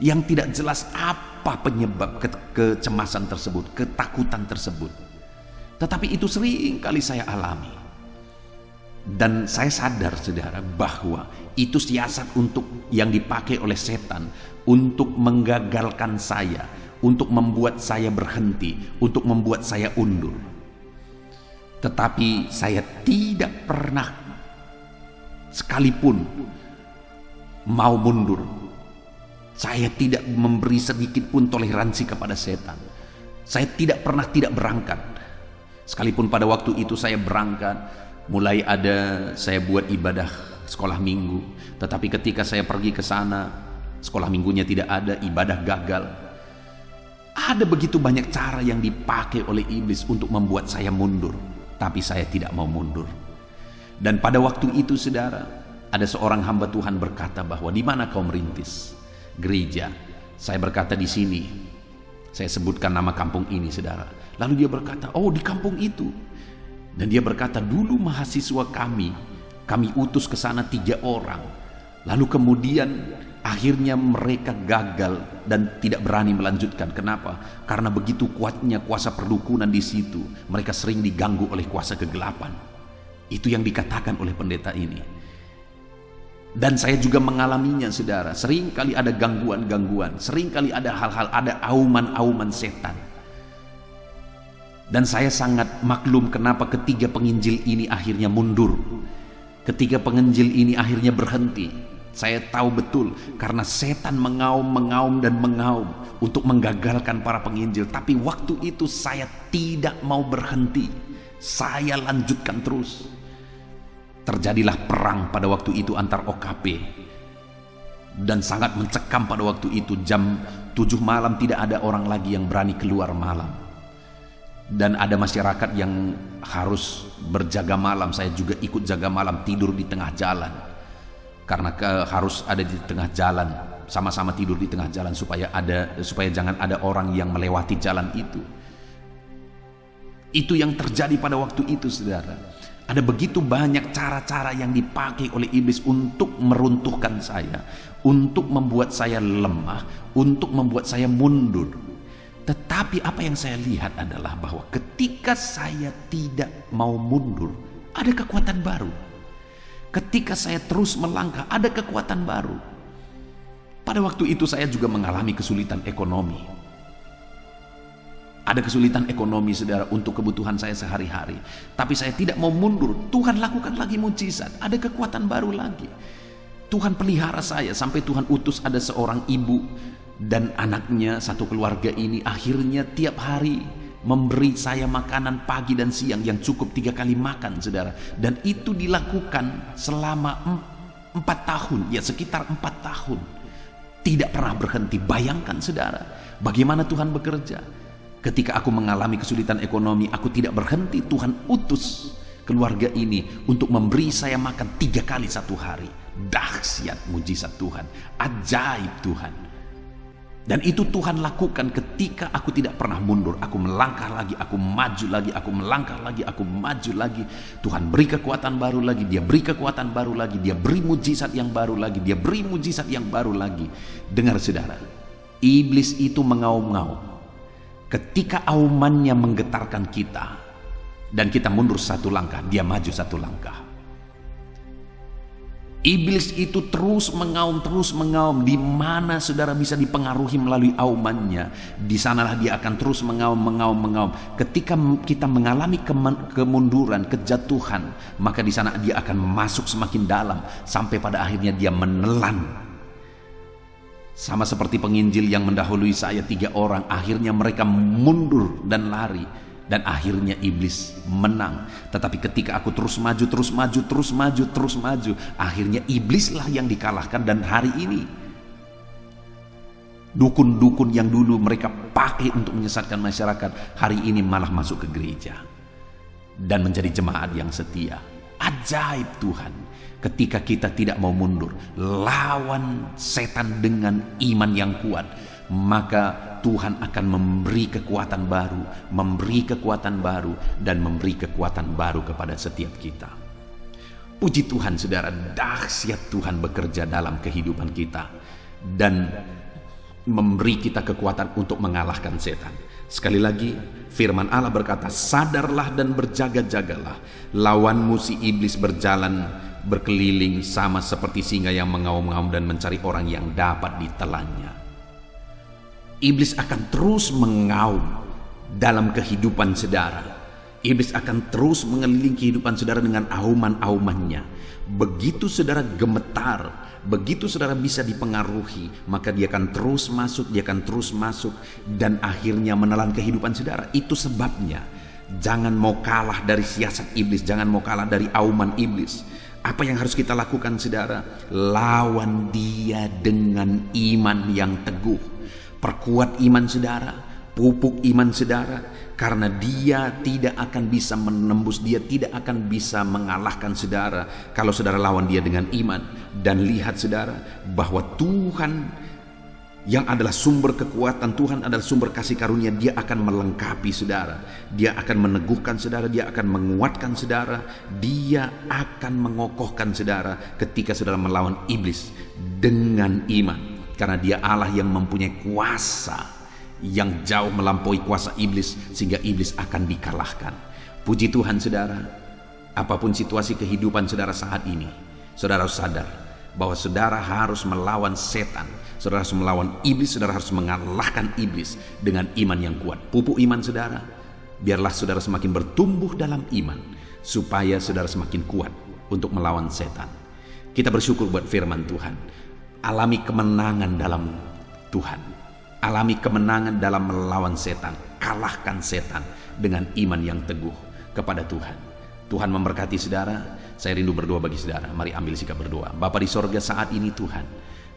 Yang tidak jelas apa penyebab kecemasan tersebut, ketakutan tersebut. Tetapi itu sering kali saya alami. Dan saya sadar saudara bahwa itu siasat yang dipakai oleh setan untuk menggagalkan saya, untuk membuat saya berhenti, untuk membuat saya undur. Tetapi saya tidak pernah sekalipun mau mundur. Saya tidak memberi sedikit pun toleransi kepada setan. Saya tidak pernah tidak berangkat. Sekalipun pada waktu itu saya berangkat, saya buat ibadah sekolah minggu. Tetapi ketika saya pergi ke sana, sekolah minggunya tidak ada, ibadah gagal. Ada begitu banyak cara yang dipakai oleh iblis untuk membuat saya mundur. Tapi saya tidak mau mundur. Dan pada waktu itu saudara, ada seorang hamba Tuhan berkata bahwa, di mana kau merintis? Gereja. Saya berkata di sini. Saya sebutkan nama kampung ini saudara. Lalu dia berkata, oh di kampung itu. Dan dia berkata, dulu mahasiswa kami utus ke sana 3 orang. Lalu kemudian akhirnya mereka gagal dan tidak berani melanjutkan. Kenapa? Karena begitu kuatnya kuasa perdukunan di situ. Mereka sering diganggu oleh kuasa kegelapan. Itu yang dikatakan oleh pendeta ini. Dan saya juga mengalaminya, saudara. Sering kali ada gangguan-gangguan, sering kali ada hal-hal, ada auman-auman setan. Dan saya sangat maklum kenapa ketiga penginjil ini akhirnya mundur. Ketiga penginjil ini akhirnya berhenti. Saya tahu betul karena setan mengaum dan mengaum untuk menggagalkan para penginjil. Tapi waktu itu saya tidak mau berhenti. Saya lanjutkan terus. Terjadilah perang pada waktu itu antar OKP. Dan sangat mencekam pada waktu itu. Jam 7 malam tidak ada orang lagi yang berani keluar malam. Dan ada masyarakat yang harus berjaga malam. Saya juga ikut jaga malam, tidur di tengah jalan. Karena harus ada di tengah jalan, sama-sama tidur di tengah jalan supaya jangan ada orang yang melewati jalan itu. Itu yang terjadi pada waktu itu, saudara. Ada begitu banyak cara-cara yang dipakai oleh iblis untuk meruntuhkan saya, untuk membuat saya lemah, untuk membuat saya mundur. Tetapi apa yang saya lihat adalah bahwa ketika saya tidak mau mundur, ada kekuatan baru. Ketika saya terus melangkah, ada kekuatan baru. Pada waktu itu saya juga mengalami kesulitan ekonomi. Ada kesulitan ekonomi, saudara, untuk kebutuhan saya sehari-hari. Tapi saya tidak mau mundur. Tuhan lakukan lagi mujizat. Ada kekuatan baru lagi. Tuhan pelihara saya sampai Tuhan utus ada seorang ibu dan anaknya, satu keluarga ini akhirnya tiap hari memberi saya makanan pagi dan siang yang cukup 3 kali makan, saudara. Dan itu dilakukan selama 4 tahun, ya sekitar 4 tahun. Tidak pernah berhenti. Bayangkan, saudara, bagaimana Tuhan bekerja. Ketika aku mengalami kesulitan ekonomi, aku tidak berhenti. Tuhan utus keluarga ini untuk memberi saya makan 3 kali satu hari. Dahsyat mujizat Tuhan, ajaib Tuhan. Dan itu Tuhan lakukan ketika aku tidak pernah mundur. Aku melangkah lagi, aku maju lagi, aku melangkah lagi, aku maju lagi. Tuhan beri kekuatan baru lagi, Dia beri kekuatan baru lagi, Dia beri mujizat yang baru lagi, Dia beri mujizat yang baru lagi. Dengar, saudara, iblis itu mengaum-ngaum. Ketika aumannya menggetarkan kita dan kita mundur satu langkah, dia maju satu langkah. Iblis itu terus mengaum. Di mana saudara bisa dipengaruhi melalui aumannya, di sanalah dia akan terus mengaum. Ketika kita mengalami kemunduran, kejatuhan, maka di sana dia akan masuk semakin dalam sampai pada akhirnya dia menelan. Sama seperti penginjil yang mendahului saya 3 orang, akhirnya mereka mundur dan lari. Dan akhirnya iblis menang. Tetapi ketika aku terus maju, akhirnya iblislah yang dikalahkan. Dan hari ini dukun-dukun yang dulu mereka pakai untuk menyesatkan masyarakat, hari ini malah masuk ke gereja dan menjadi jemaat yang setia. Ajaib Tuhan. Ketika kita tidak mau mundur, lawan setan dengan iman yang kuat, maka Tuhan akan memberi kekuatan baru, dan memberi kekuatan baru kepada setiap kita. Puji Tuhan, saudara, dahsyat Tuhan bekerja dalam kehidupan kita dan memberi kita kekuatan untuk mengalahkan setan. Sekali lagi, firman Allah berkata, sadarlah dan berjaga-jagalah. Lawanmu si iblis berkeliling sama seperti singa yang mengaum-ngaum dan mencari orang yang dapat ditelannya. Iblis akan terus mengaum dalam kehidupan saudara. Iblis akan terus mengelilingi kehidupan saudara dengan auman-aumannya. Begitu saudara gemetar, begitu saudara bisa dipengaruhi, maka dia akan terus masuk, dan akhirnya menelan kehidupan saudara. Itu sebabnya jangan mau kalah dari siasat iblis, jangan mau kalah dari auman iblis. Apa yang harus kita lakukan, saudara? Lawan dia dengan iman yang teguh. Perkuat iman saudara, pupuk iman saudara, karena dia tidak akan bisa menembus, dia tidak akan bisa mengalahkan saudara kalau saudara lawan dia dengan iman. Dan lihat saudara, bahwa Tuhan yang adalah sumber kekuatan, Tuhan adalah sumber kasih karunia, dia akan melengkapi saudara, dia akan meneguhkan saudara, dia akan menguatkan saudara, dia akan mengokohkan saudara ketika saudara melawan iblis dengan iman. Karena dia Allah yang mempunyai kuasa yang jauh melampaui kuasa iblis, sehingga iblis akan dikalahkan. Puji Tuhan, saudara. Apapun situasi kehidupan saudara saat ini, saudara harus sadar bahwa saudara harus melawan setan, saudara harus melawan iblis, saudara harus mengalahkan iblis dengan iman yang kuat. Pupuk iman saudara, biarlah saudara semakin bertumbuh dalam iman, supaya saudara semakin kuat untuk melawan setan. Kita bersyukur buat firman Tuhan. Alami kemenangan dalam Tuhan, alami kemenangan dalam melawan setan. Kalahkan setan dengan iman yang teguh kepada Tuhan. Tuhan memberkati saudara. Saya rindu berdoa bagi saudara. Mari ambil sikap berdoa. Bapa di sorga, saat ini Tuhan,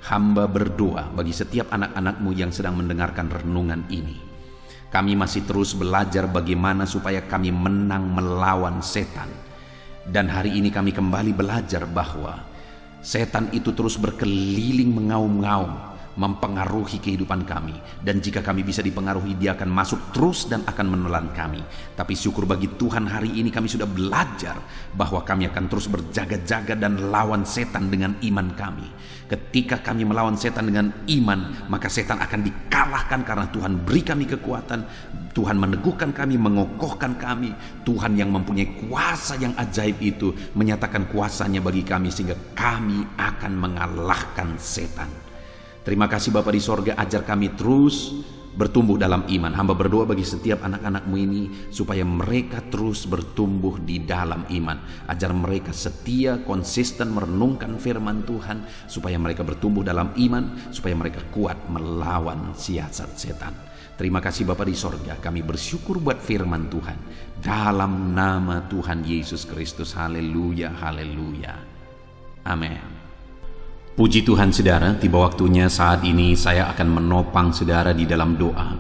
hamba berdoa bagi setiap anak-anak-Mu yang sedang mendengarkan renungan ini. Kami masih terus belajar bagaimana supaya kami menang melawan setan. Dan hari ini kami kembali belajar bahwa setan itu terus berkeliling mengaum-ngaum, mempengaruhi kehidupan kami, dan jika kami bisa dipengaruhi, dia akan masuk terus dan akan menelan kami. Tapi syukur bagi Tuhan, hari ini kami sudah belajar bahwa kami akan terus berjaga-jaga dan lawan setan dengan iman kami. Ketika kami melawan setan dengan iman, maka setan akan dikalahkan karena Tuhan beri kami kekuatan. Tuhan meneguhkan kami, mengokohkan kami. Tuhan yang mempunyai kuasa yang ajaib itu menyatakan kuasanya bagi kami, sehingga kami akan mengalahkan setan. Terima kasih Bapa di sorga, ajar kami terus bertumbuh dalam iman. Hamba berdoa bagi setiap anak-anak-Mu ini supaya mereka terus bertumbuh di dalam iman. Ajar mereka setia, konsisten merenungkan firman Tuhan, supaya mereka bertumbuh dalam iman, supaya mereka kuat melawan siasat setan. Terima kasih Bapa di sorga, kami bersyukur buat firman Tuhan. Dalam nama Tuhan Yesus Kristus, haleluya, haleluya. Amin. Puji Tuhan saudara, tiba waktunya saat ini saya akan menopang saudara di dalam doa.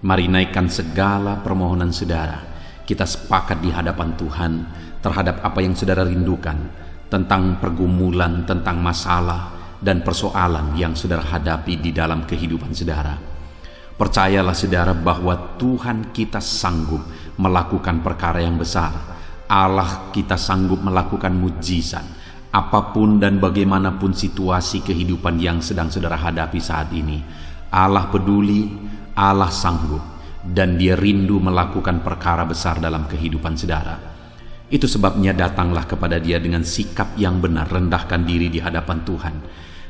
Mari naikkan segala permohonan saudara. Kita sepakat di hadapan Tuhan terhadap apa yang saudara rindukan, tentang pergumulan, tentang masalah dan persoalan yang saudara hadapi di dalam kehidupan saudara. Percayalah saudara bahwa Tuhan kita sanggup melakukan perkara yang besar. Allah kita sanggup melakukan mujizat. Apapun dan bagaimanapun situasi kehidupan yang sedang saudara hadapi saat ini, Allah peduli, Allah sanggup, dan Dia rindu melakukan perkara besar dalam kehidupan saudara. Itu sebabnya datanglah kepada Dia dengan sikap yang benar, rendahkan diri di hadapan Tuhan.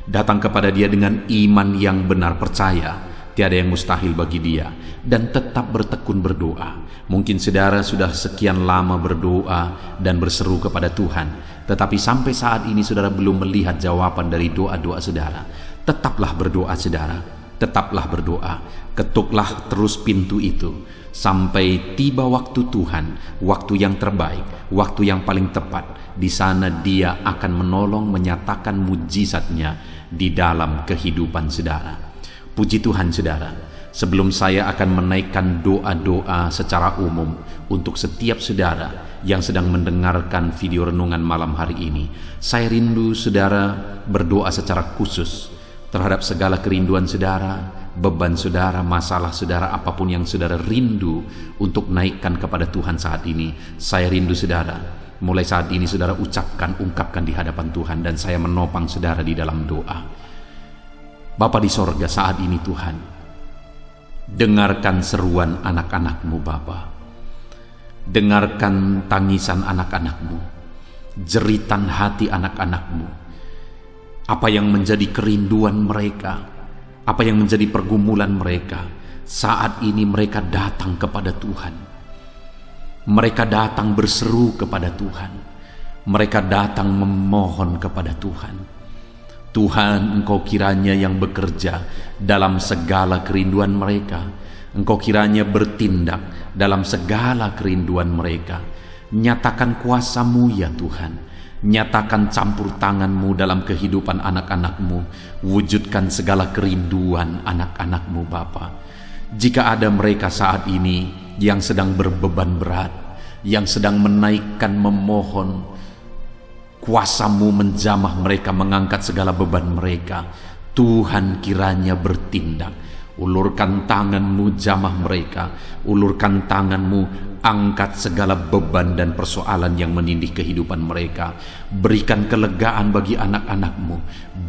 Datang kepada Dia dengan iman yang benar, percaya tiada yang mustahil bagi Dia, dan tetap bertekun berdoa. Mungkin saudara sudah sekian lama berdoa dan berseru kepada Tuhan, tetapi sampai saat ini saudara belum melihat jawaban dari doa-doa saudara. Tetaplah berdoa saudara, tetaplah berdoa. Ketuklah terus pintu itu sampai tiba waktu Tuhan, waktu yang terbaik, waktu yang paling tepat. Di sana Dia akan menolong, menyatakan mujizatnya di dalam kehidupan saudara. Puji Tuhan saudara. Sebelum saya akan menaikkan doa-doa secara umum untuk setiap saudara yang sedang mendengarkan video renungan malam hari ini, saya rindu saudara berdoa secara khusus terhadap segala kerinduan saudara, beban saudara, masalah saudara, apapun yang saudara rindu untuk naikkan kepada Tuhan saat ini. Saya rindu saudara, mulai saat ini saudara ungkapkan di hadapan Tuhan, dan saya menopang saudara di dalam doa. Bapa di sorga, saat ini Tuhan, dengarkan seruan anak-anak-Mu Bapa. Dengarkan tangisan anak-anak-Mu, jeritan hati anak-anak-Mu. Apa yang menjadi kerinduan mereka, apa yang menjadi pergumulan mereka. Saat ini mereka datang kepada Tuhan. Mereka datang berseru kepada Tuhan. Mereka datang memohon kepada Tuhan. Tuhan, Engkau kiranya yang bekerja dalam segala kerinduan mereka. Engkau kiranya bertindak dalam segala kerinduan mereka. Nyatakan kuasa-Mu ya Tuhan. Nyatakan campur tangan-Mu dalam kehidupan anak-anak-Mu. Wujudkan segala kerinduan anak-anak-Mu Bapa. Jika ada mereka saat ini yang sedang berbeban berat, yang sedang menaikkan, memohon, kuasa-Mu menjamah mereka, mengangkat segala beban mereka. Tuhan kiranya bertindak. Ulurkan tangan-Mu, jamah mereka. Ulurkan tangan-Mu, angkat segala beban dan persoalan yang menindih kehidupan mereka. Berikan kelegaan bagi anak-anak-Mu,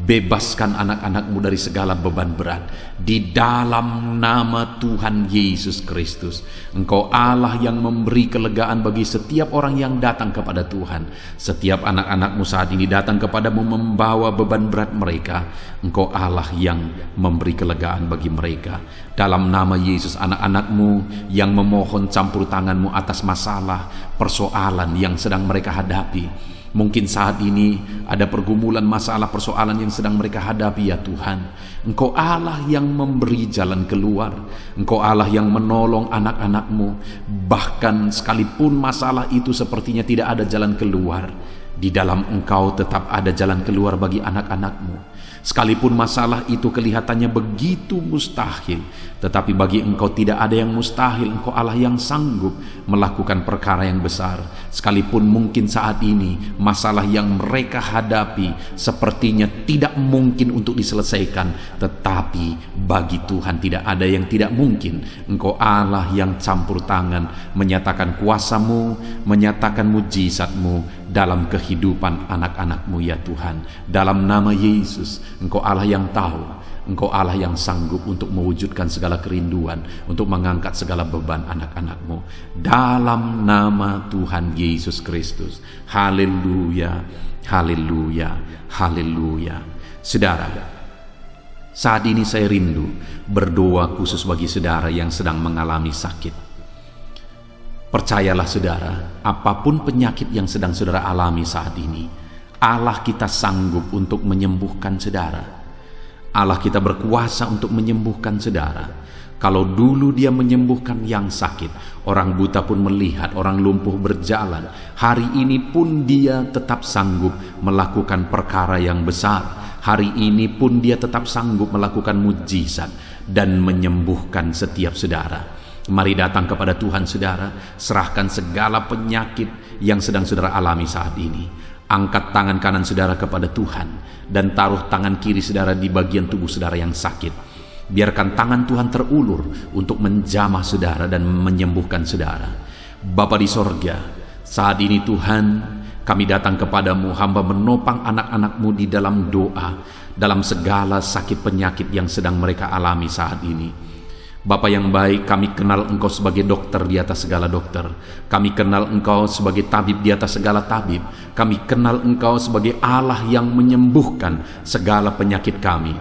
bebaskan anak-anak-Mu dari segala beban berat. Di dalam nama Tuhan Yesus Kristus, Engkau Allah yang memberi kelegaan bagi setiap orang yang datang kepada Tuhan. Setiap anak-anak-Mu saat ini datang kepadamu membawa beban berat mereka, Engkau Allah yang memberi kelegaan bagi mereka. Dalam nama Yesus, anak-anak-Mu yang memohon campur tangan-Mu atas masalah, persoalan yang sedang mereka hadapi. Mungkin saat ini ada pergumulan, masalah, persoalan yang sedang mereka hadapi ya Tuhan. Engkau Allah yang memberi jalan keluar. Engkau Allah yang menolong anak-anak-Mu. Bahkan sekalipun masalah itu sepertinya tidak ada jalan keluar, di dalam Engkau tetap ada jalan keluar bagi anak-anak-Mu. Sekalipun masalah itu kelihatannya begitu mustahil, tetapi bagi Engkau tidak ada yang mustahil. Engkau Allah yang sanggup melakukan perkara yang besar. Sekalipun mungkin saat ini masalah yang mereka hadapi sepertinya tidak mungkin untuk diselesaikan, tetapi bagi Tuhan tidak ada yang tidak mungkin. Engkau Allah yang campur tangan, menyatakan kuasa-Mu, menyatakan mujizat-Mu dalam kehidupan anak-anak-Mu ya Tuhan. Dalam nama Yesus, Engkau Allah yang tahu, Engkau Allah yang sanggup untuk mewujudkan segala kerinduan, untuk mengangkat segala beban anak-anak-Mu. Dalam nama Tuhan Yesus Kristus. Haleluya, haleluya, haleluya. Saudara, saat ini saya rindu berdoa khusus bagi saudara yang sedang mengalami sakit. Percayalah saudara, apapun penyakit yang sedang saudara alami saat ini, Allah kita sanggup untuk menyembuhkan saudara. Allah kita berkuasa untuk menyembuhkan saudara. Kalau dulu Dia menyembuhkan yang sakit, orang buta pun melihat, orang lumpuh berjalan. Hari ini pun Dia tetap sanggup melakukan perkara yang besar. Hari ini pun Dia tetap sanggup melakukan mujizat dan menyembuhkan setiap saudara. Mari datang kepada Tuhan saudara, serahkan segala penyakit yang sedang saudara alami saat ini. Angkat tangan kanan saudara kepada Tuhan dan taruh tangan kiri saudara di bagian tubuh saudara yang sakit. Biarkan tangan Tuhan terulur untuk menjamah saudara dan menyembuhkan saudara. Bapa di sorga, saat ini Tuhan, kami datang kepadamu, hamba menopang anak-anak-Mu di dalam doa, dalam segala sakit penyakit yang sedang mereka alami saat ini. Bapa yang baik, kami kenal Engkau sebagai dokter di atas segala dokter. Kami kenal Engkau sebagai tabib di atas segala tabib. Kami kenal Engkau sebagai Allah yang menyembuhkan segala penyakit kami.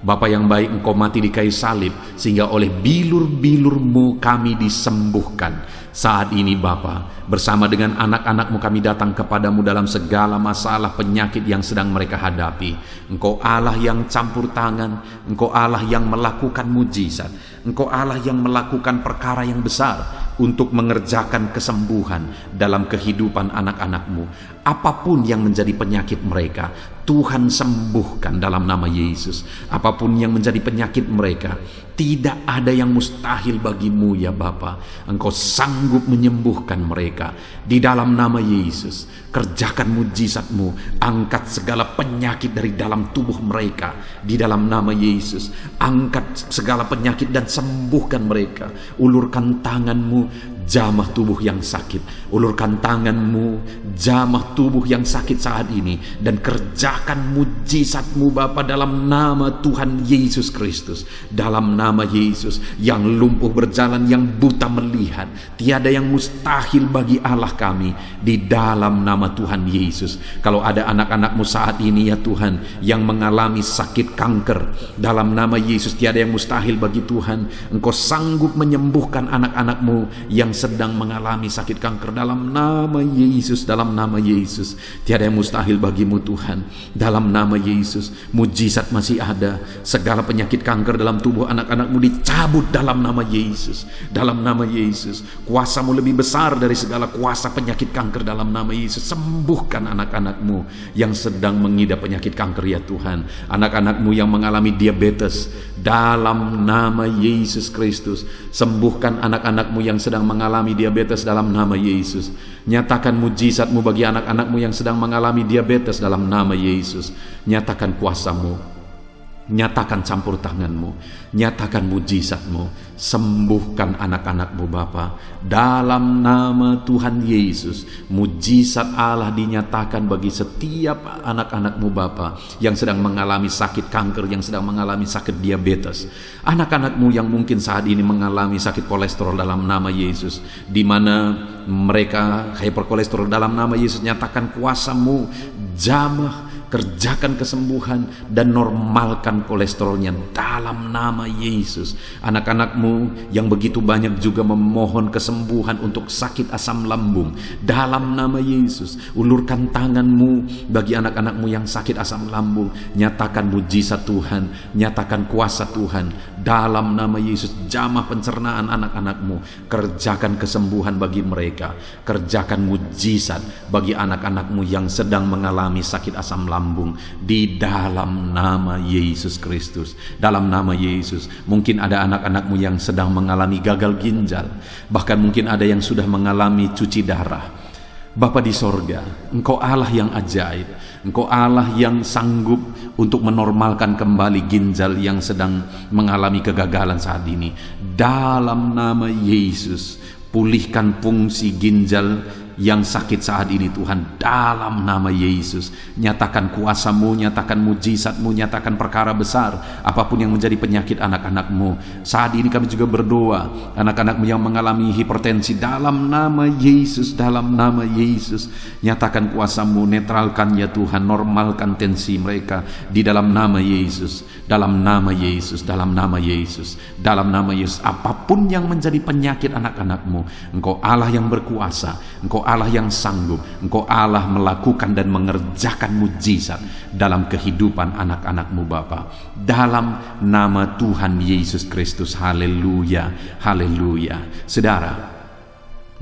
Bapa yang baik, Engkau mati di kayu salib sehingga oleh bilur-bilur-Mu kami disembuhkan. Saat ini Bapa, bersama dengan anak-anak-Mu kami datang kepadamu dalam segala masalah penyakit yang sedang mereka hadapi. Engkau Allah yang campur tangan, Engkau Allah yang melakukan mujizat, Engkau Allah yang melakukan perkara yang besar untuk mengerjakan kesembuhan dalam kehidupan anak-anak-Mu. Apapun yang menjadi penyakit mereka, Tuhan sembuhkan dalam nama Yesus. Apapun yang menjadi penyakit mereka, tidak ada yang mustahil bagimu ya Bapa. Engkau sanggup menyembuhkan mereka di dalam nama Yesus. Kerjakan mujizat-Mu, angkat segala penyakit dari dalam tubuh mereka di dalam nama Yesus. Angkat segala penyakit dan sembuhkan mereka. Ulurkan tangan-Mu, jamah tubuh yang sakit. Ulurkan tangan-Mu, jamah tubuh yang sakit saat ini, dan kerjakan mujizat-Mu Bapa dalam nama Tuhan Yesus Kristus. Dalam nama Yesus, yang lumpuh berjalan, yang buta melihat, tiada yang mustahil bagi Allah kami di dalam nama Tuhan Yesus. Kalau ada anak-anak-Mu saat ini ya Tuhan yang mengalami sakit kanker, dalam nama Yesus tiada yang mustahil bagi Tuhan. Engkau sanggup menyembuhkan anak-anak-Mu yang sedang mengalami sakit kanker dalam nama Yesus. Dalam nama Yesus tiada yang mustahil bagimu Tuhan. Dalam nama Yesus mujizat masih ada. Segala penyakit kanker dalam tubuh anak-anak-Mu dicabut dalam nama Yesus. Dalam nama Yesus, kuasa-Mu lebih besar dari segala kuasa penyakit kanker dalam nama Yesus. Sembuhkan anak-anak-Mu yang sedang mengidap penyakit kanker ya Tuhan. Anak-anak-Mu yang mengalami diabetes, dalam nama Yesus Kristus, sembuhkan anak-anak-Mu yang sedang mengalami diabetes dalam nama Yesus. Nyatakan mujizat-Mu bagi anak-anak-Mu yang sedang mengalami diabetes dalam nama Yesus. Nyatakan kuasa-Mu, nyatakan campur tangan-Mu, nyatakan mujizat-Mu. sembuhkan anak-anak-Mu Bapa. Dalam nama Tuhan Yesus, mujizat Allah dinyatakan bagi setiap anak-anak-Mu Bapa yang sedang mengalami sakit kanker, yang sedang mengalami sakit diabetes. Anak-anak-Mu yang mungkin saat ini mengalami sakit kolesterol, dalam nama Yesus, di mana mereka hiperkolesterol, dalam nama Yesus nyatakan kuasa-Mu, jamah, kerjakan kesembuhan dan normalkan kolesterolnya dalam nama Yesus. Anak-anak-Mu yang begitu banyak juga memohon kesembuhan untuk sakit asam lambung, dalam nama Yesus, ulurkan tangan-Mu bagi anak-anak-Mu yang sakit asam lambung. Nyatakan mujizat Tuhan, nyatakan kuasa Tuhan dalam nama Yesus. Jamah pencernaan anak-anak-Mu, kerjakan kesembuhan bagi mereka, kerjakan mujizat bagi anak-anak-Mu yang sedang mengalami sakit asam lambung, di dalam nama Yesus Kristus. Dalam nama Yesus, mungkin ada anak-anak-Mu yang sedang mengalami gagal ginjal, bahkan mungkin ada yang sudah mengalami cuci darah. Bapa di sorga, Engkau Allah yang ajaib, Engkau Allah yang sanggup untuk menormalkan kembali ginjal yang sedang mengalami kegagalan saat ini. Dalam nama Yesus, pulihkan fungsi ginjal yang sakit saat ini Tuhan, dalam nama Yesus. Nyatakan kuasa-Mu, nyatakan mujizat-Mu, nyatakan perkara besar apapun yang menjadi penyakit anak-anak-Mu. Saat ini kami juga berdoa, anak-anak-Mu yang mengalami hipertensi, dalam nama Yesus, dalam nama Yesus, nyatakan kuasa-Mu, netralkan ya Tuhan, normalkan tensi mereka di dalam nama Yesus, dalam nama Yesus, dalam nama Yesus, dalam nama Yesus. Apapun yang menjadi penyakit anak-anak-Mu, Engkau Allah yang berkuasa, Engkau Allah yang sanggup, Engkau Allah melakukan dan mengerjakan mujizat dalam kehidupan anak-anak-Mu Bapa, dalam nama Tuhan Yesus Kristus. Haleluya, haleluya. Saudara,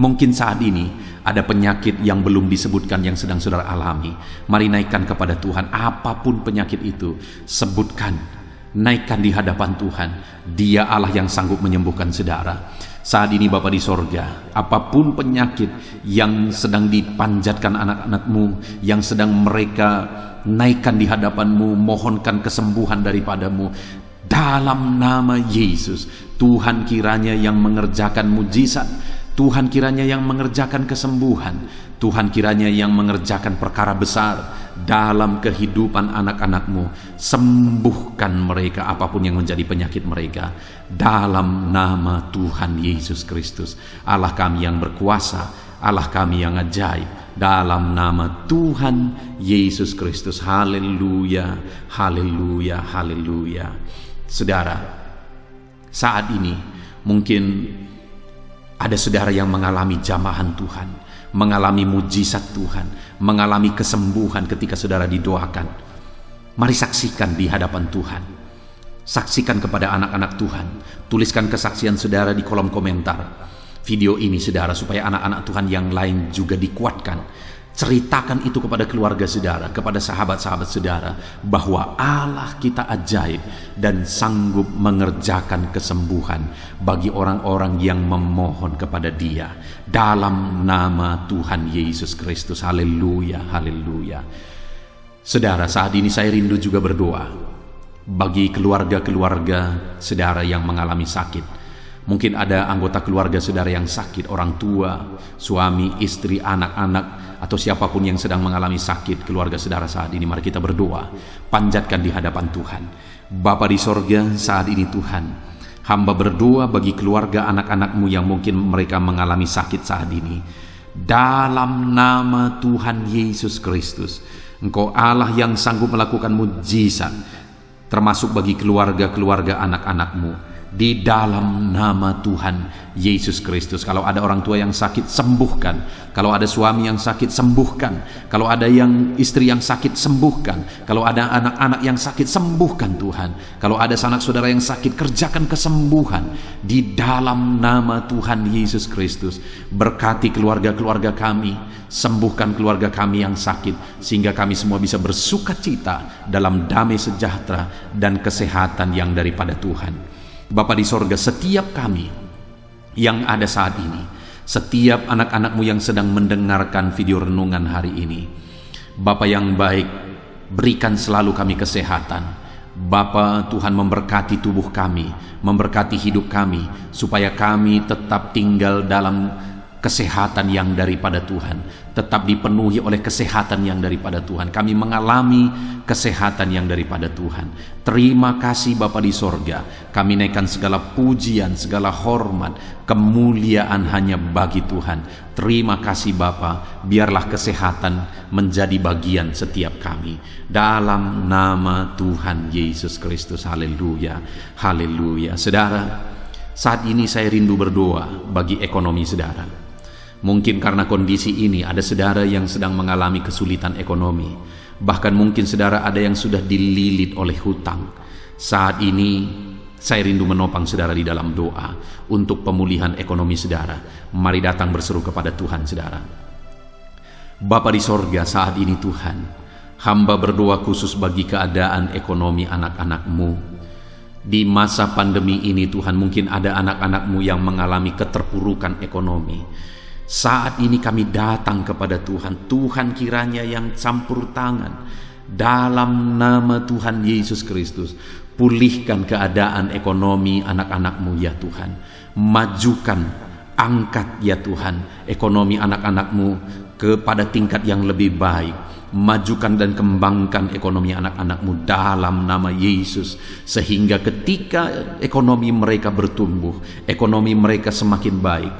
mungkin saat ini ada penyakit yang belum disebutkan yang sedang saudara alami. Mari naikkan kepada Tuhan apapun penyakit itu, sebutkan, naikkan di hadapan Tuhan. Dia Allah yang sanggup menyembuhkan saudara. Saat ini Bapa di sorga, apapun penyakit yang sedang dipanjatkan anak-anak-Mu, yang sedang mereka naikkan di hadapan-Mu, mohonkan kesembuhan daripada-Mu, dalam nama Yesus, Tuhan kiranya yang mengerjakan mujizat, Tuhan kiranya yang mengerjakan kesembuhan, Tuhan kiranya yang mengerjakan perkara besar dalam kehidupan anak-anak-Mu. Sembuhkan mereka apapun yang menjadi penyakit mereka, dalam nama Tuhan Yesus Kristus. Allah kami yang berkuasa, Allah kami yang ajaib, dalam nama Tuhan Yesus Kristus. Haleluya, haleluya, haleluya. Saudara, saat ini mungkin ada saudara yang mengalami jamahan Tuhan, mengalami mujizat Tuhan, mengalami kesembuhan ketika saudara didoakan. Mari saksikan di hadapan Tuhan. Saksikan kepada anak-anak Tuhan. Tuliskan kesaksian saudara di kolom komentar video ini saudara, supaya anak-anak Tuhan yang lain juga dikuatkan. Ceritakan itu kepada keluarga saudara, kepada sahabat-sahabat saudara, bahwa Allah kita ajaib dan sanggup mengerjakan kesembuhan bagi orang-orang yang memohon kepada Dia, dalam nama Tuhan Yesus Kristus. Haleluya, haleluya. Saudara, saat ini saya rindu juga berdoa bagi keluarga-keluarga saudara yang mengalami sakit. Mungkin ada anggota keluarga saudara yang sakit, orang tua, suami, istri, anak-anak, atau siapapun yang sedang mengalami sakit keluarga saudara saat ini. Mari kita berdoa, panjatkan di hadapan Tuhan. Bapa di sorga, saat ini Tuhan, hamba berdoa bagi keluarga anak-anak-Mu yang mungkin mereka mengalami sakit saat ini. Dalam nama Tuhan Yesus Kristus, Engkau Allah yang sanggup melakukan mujizat, termasuk bagi keluarga-keluarga anak-anak-Mu. Di dalam nama Tuhan Yesus Kristus. Kalau ada orang tua yang sakit, sembuhkan. Kalau ada suami yang sakit, sembuhkan. Kalau ada yang istri yang sakit, sembuhkan. Kalau ada anak-anak yang sakit, sembuhkan Tuhan. Kalau ada sanak saudara yang sakit, kerjakan kesembuhan di dalam nama Tuhan Yesus Kristus. Berkati keluarga-keluarga kami, sembuhkan keluarga kami yang sakit, sehingga kami semua bisa bersuka cita dalam damai sejahtera dan kesehatan yang daripada Tuhan. Bapa di sorga, setiap kami yang ada saat ini, setiap anak-anak-Mu yang sedang mendengarkan video renungan hari ini, Bapa yang baik, berikan selalu kami kesehatan, Bapa, Tuhan memberkati tubuh kami, memberkati hidup kami, supaya kami tetap tinggal dalam kesehatan yang daripada Tuhan, tetap dipenuhi oleh kesehatan yang daripada Tuhan. Kami mengalami kesehatan yang daripada Tuhan. Terima kasih Bapa di sorga. Kami naikkan segala pujian, segala hormat, kemuliaan hanya bagi Tuhan. Terima kasih Bapa, biarlah kesehatan menjadi bagian setiap kami. Dalam nama Tuhan Yesus Kristus. Haleluya, haleluya. Saudara, saat ini saya rindu berdoa bagi ekonomi saudara. Mungkin karena kondisi ini ada saudara yang sedang mengalami kesulitan ekonomi. Bahkan mungkin saudara ada yang sudah dililit oleh hutang. Saat ini saya rindu menopang saudara di dalam doa untuk pemulihan ekonomi saudara. Mari datang berseru kepada Tuhan saudara. Bapa di sorga, saat ini Tuhan, hamba berdoa khusus bagi keadaan ekonomi anak-anak-Mu. Di masa pandemi ini Tuhan, mungkin ada anak-anak-Mu yang mengalami keterpurukan ekonomi. Saat ini kami datang kepada Tuhan. Tuhan kiranya yang campur tangan dalam nama Tuhan Yesus Kristus. Pulihkan keadaan ekonomi anak-anak-Mu ya Tuhan. Majukan, angkat ya Tuhan ekonomi anak-anak-Mu kepada tingkat yang lebih baik. Majukan dan kembangkan ekonomi anak-anak-Mu dalam nama Yesus, sehingga ketika ekonomi mereka bertumbuh, ekonomi mereka semakin baik,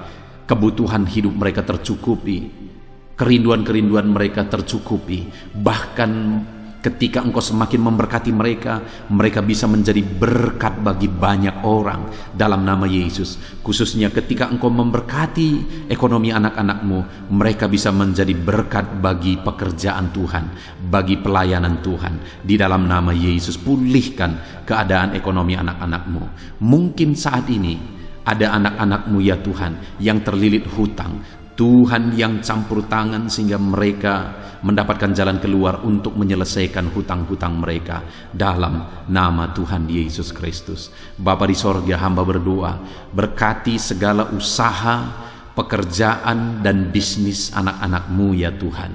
kebutuhan hidup mereka tercukupi, kerinduan-kerinduan mereka tercukupi. Bahkan ketika Engkau semakin memberkati mereka, mereka bisa menjadi berkat bagi banyak orang dalam nama Yesus. Khususnya ketika Engkau memberkati ekonomi anak-anak-Mu, mereka bisa menjadi berkat bagi pekerjaan Tuhan, bagi pelayanan Tuhan. Di dalam nama Yesus, pulihkan keadaan ekonomi anak-anak-Mu. Mungkin saat ini ada anak-anak-Mu ya Tuhan yang terlilit hutang. Tuhan yang campur tangan sehingga mereka mendapatkan jalan keluar untuk menyelesaikan hutang-hutang mereka dalam nama Tuhan Yesus Kristus. Bapa di sorga, hamba berdoa, berkati segala usaha, pekerjaan dan bisnis anak-anak-Mu ya Tuhan,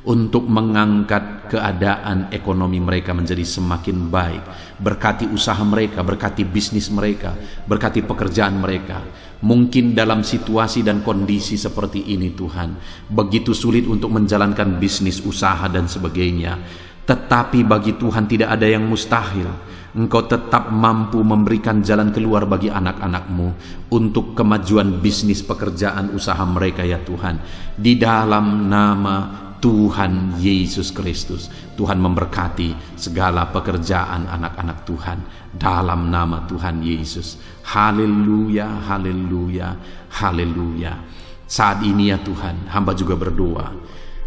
untuk mengangkat keadaan ekonomi mereka menjadi semakin baik. Berkati usaha mereka, berkati bisnis mereka, berkati pekerjaan mereka. Mungkin dalam situasi dan kondisi seperti ini Tuhan, begitu sulit untuk menjalankan bisnis, usaha dan sebagainya. Tetapi bagi Tuhan tidak ada yang mustahil. Engkau tetap mampu memberikan jalan keluar bagi anak-anak-Mu untuk kemajuan bisnis, pekerjaan, usaha mereka ya Tuhan. Di dalam nama Tuhan Yesus Kristus, Tuhan memberkati segala pekerjaan anak-anak Tuhan dalam nama Tuhan Yesus. Haleluya, haleluya, haleluya. Saat ini ya Tuhan, hamba juga berdoa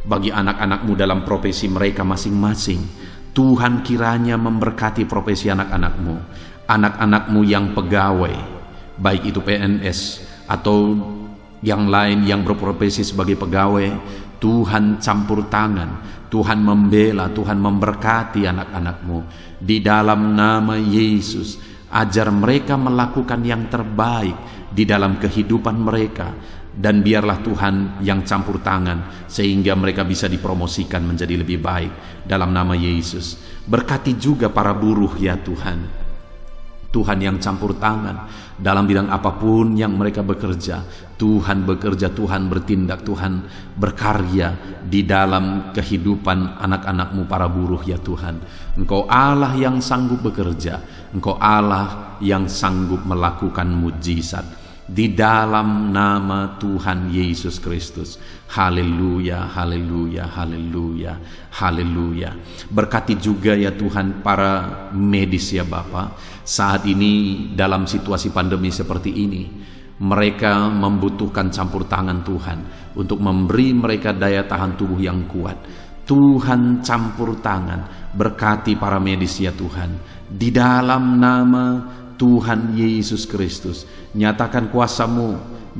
bagi anak-anak-Mu dalam profesi mereka masing-masing. Tuhan kiranya memberkati profesi anak-anak-Mu, anak-anak-Mu yang pegawai, baik itu PNS atau yang lain yang berprofesi sebagai pegawai. Tuhan campur tangan, Tuhan membela, Tuhan memberkati anak-anak-Mu. Di dalam nama Yesus, ajar mereka melakukan yang terbaik di dalam kehidupan mereka. Dan biarlah Tuhan yang campur tangan sehingga mereka bisa dipromosikan menjadi lebih baik dalam nama Yesus. Berkati juga para buruh ya Tuhan. Tuhan yang campur tangan dalam bidang apapun yang mereka bekerja. Tuhan bekerja, Tuhan bertindak, Tuhan berkarya di dalam kehidupan anak-anak-Mu para buruh ya Tuhan. Engkau Allah yang sanggup bekerja, Engkau Allah yang sanggup melakukan mujizat. Di dalam nama Tuhan Yesus Kristus. Haleluya, haleluya, haleluya, haleluya. Berkati juga ya Tuhan para medis ya Bapa. Saat ini dalam situasi pandemi seperti ini, mereka membutuhkan campur tangan Tuhan untuk memberi mereka daya tahan tubuh yang kuat. Tuhan campur tangan, berkati para medis ya Tuhan. Di dalam nama Tuhan Yesus Kristus, nyatakan kuasa-Mu,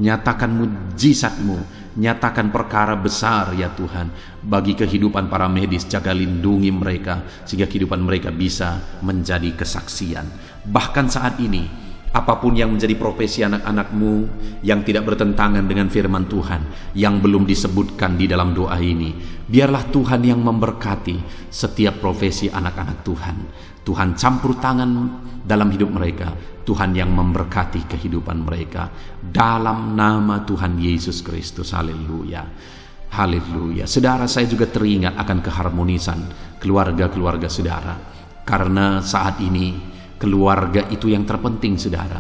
nyatakan mujizat-Mu, nyatakan perkara besar ya Tuhan bagi kehidupan para medis. Jaga lindungi mereka sehingga kehidupan mereka bisa menjadi kesaksian. Bahkan saat ini Apapun yang menjadi profesi anak-anakmu yang tidak bertentangan dengan firman Tuhan, yang belum disebutkan di dalam doa ini, biarlah Tuhan yang memberkati setiap profesi anak-anak Tuhan. Tuhan campur tangan dalam hidup mereka, Tuhan yang memberkati kehidupan mereka, dalam nama Tuhan Yesus Kristus. Haleluya, haleluya. Saudara, saya juga teringat akan keharmonisan keluarga-keluarga saudara, karena saat ini keluarga itu yang terpenting, saudara.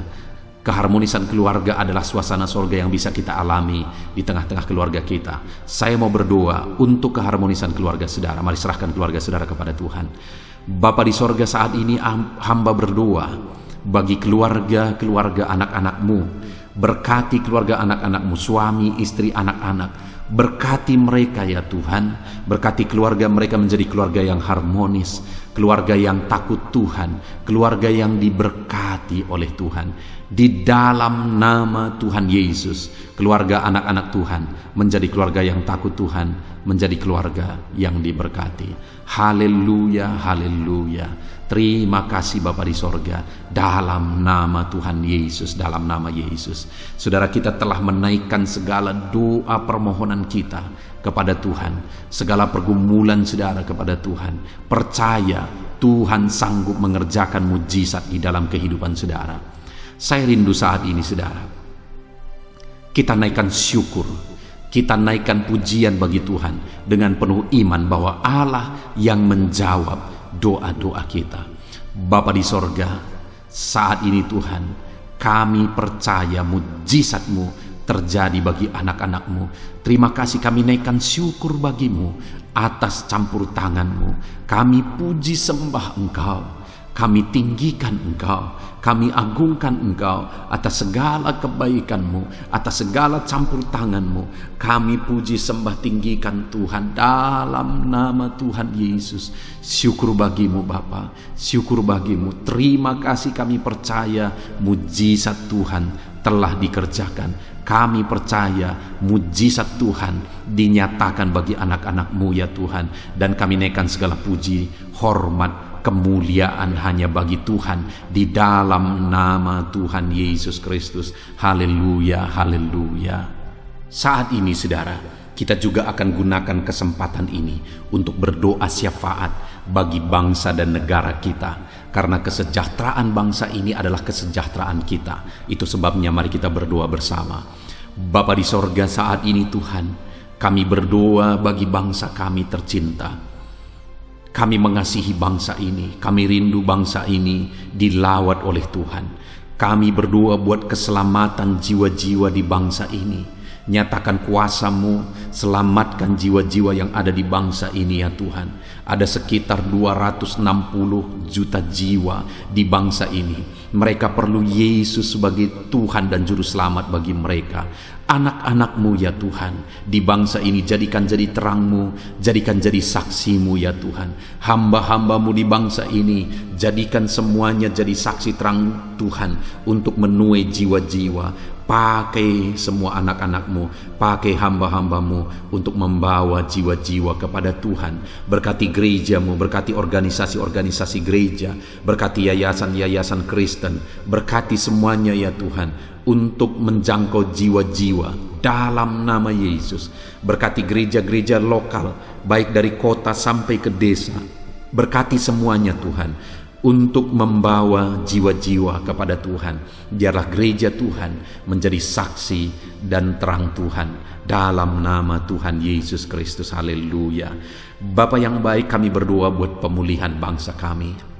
Keharmonisan keluarga adalah suasana sorga yang bisa kita alami di tengah-tengah keluarga kita. Saya mau berdoa untuk keharmonisan keluarga saudara. Mari serahkan keluarga saudara kepada Tuhan. Bapa di sorga, saat ini hamba berdoa bagi keluarga anak-anakmu. Berkati keluarga anak-anakmu, suami, istri, anak-anak. Berkati mereka ya Tuhan. Berkati keluarga mereka menjadi keluarga yang harmonis, keluarga yang takut Tuhan, keluarga yang diberkati oleh Tuhan. Di dalam nama Tuhan Yesus, keluarga anak-anak Tuhan menjadi keluarga yang takut Tuhan, menjadi keluarga yang diberkati. Haleluya, haleluya. Terima kasih Bapa di sorga, dalam nama Tuhan Yesus, dalam nama Yesus. Saudara, kita telah menaikkan segala doa permohonan kita kepada Tuhan, segala pergumulan saudara kepada Tuhan. Percaya Tuhan sanggup mengerjakan mujizat di dalam kehidupan saudara. Saya rindu saat ini saudara, kita naikkan syukur, kita naikkan pujian bagi Tuhan dengan penuh iman bahwa Allah yang menjawab doa-doa kita. Bapa di sorga, saat ini Tuhan, kami percaya mujizat-Mu terjadi bagi anak-anak-Mu. Terima kasih, kami naikkan syukur bagi-Mu atas campur tangan-Mu. Kami puji sembah Engkau, kami tinggikan Engkau, kami agungkan Engkau atas segala kebaikan-Mu, atas segala campur tangan-Mu. Kami puji sembah tinggikan Tuhan dalam nama Tuhan Yesus. Syukur bagi-Mu Bapa, syukur bagi-Mu. Terima kasih, kami percaya mujizat Tuhan telah dikerjakan. Kami percaya mujizat Tuhan dinyatakan bagi anak-anak-Mu ya Tuhan. Dan kami naikkan segala puji, hormat, kemuliaan hanya bagi Tuhan di dalam nama Tuhan Yesus Kristus. Haleluya, haleluya. Saat ini saudara, kita juga akan gunakan kesempatan ini untuk berdoa syafaat bagi bangsa dan negara kita, karena kesejahteraan bangsa ini adalah kesejahteraan kita. Itu sebabnya mari kita berdoa bersama. Bapa di sorga, saat ini Tuhan, kami berdoa bagi bangsa kami tercinta. Kami mengasihi bangsa ini, kami rindu bangsa ini dilawat oleh Tuhan. Kami berdoa buat keselamatan jiwa-jiwa di bangsa ini. Nyatakan kuasa-Mu, selamatkan jiwa-jiwa yang ada di bangsa ini ya Tuhan. Ada sekitar 260 juta jiwa di bangsa ini. Mereka perlu Yesus sebagai Tuhan dan Juru Selamat bagi mereka. Anak-anak-Mu ya Tuhan, di bangsa ini jadikan jadi terang-Mu, jadikan jadi saksi-Mu ya Tuhan. Hamba-hamba-Mu di bangsa ini, jadikan semuanya jadi saksi terang Tuhan untuk menuai jiwa-jiwa. Pakai semua anak-anak-Mu, pakai hamba-hamba-Mu untuk membawa jiwa-jiwa kepada Tuhan. Berkati gereja-Mu, berkati organisasi-organisasi gereja, berkati yayasan-yayasan Kristen, berkati semuanya ya Tuhan, untuk menjangkau jiwa-jiwa dalam nama Yesus. Berkati gereja-gereja lokal, baik dari kota sampai ke desa. Berkati semuanya Tuhan, untuk membawa jiwa-jiwa kepada Tuhan. Biarlah gereja Tuhan menjadi saksi dan terang Tuhan dalam nama Tuhan Yesus Kristus. Haleluya. Bapa yang baik, kami berdoa buat pemulihan bangsa kami.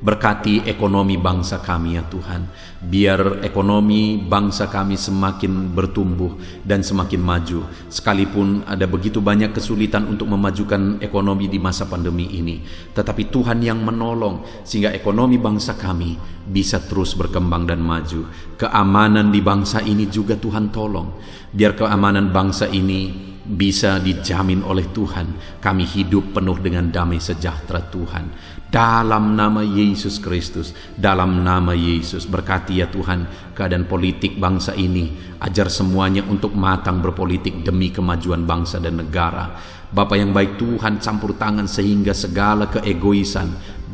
Berkati ekonomi bangsa kami ya Tuhan. Biar ekonomi bangsa kami semakin bertumbuh dan semakin maju. Sekalipun ada begitu banyak kesulitan untuk memajukan ekonomi di masa pandemi ini, tetapi Tuhan yang menolong sehingga ekonomi bangsa kami bisa terus berkembang dan maju. Keamanan di bangsa ini juga Tuhan tolong. Biar keamanan bangsa ini bisa dijamin oleh Tuhan. Kami hidup penuh dengan damai sejahtera Tuhan. Dalam nama Yesus Kristus, dalam nama Yesus, berkati ya Tuhan keadaan politik bangsa ini. Ajar semuanya untuk matang berpolitik demi kemajuan bangsa dan negara. Bapa yang baik Tuhan, campur tangan sehingga segala keegoisan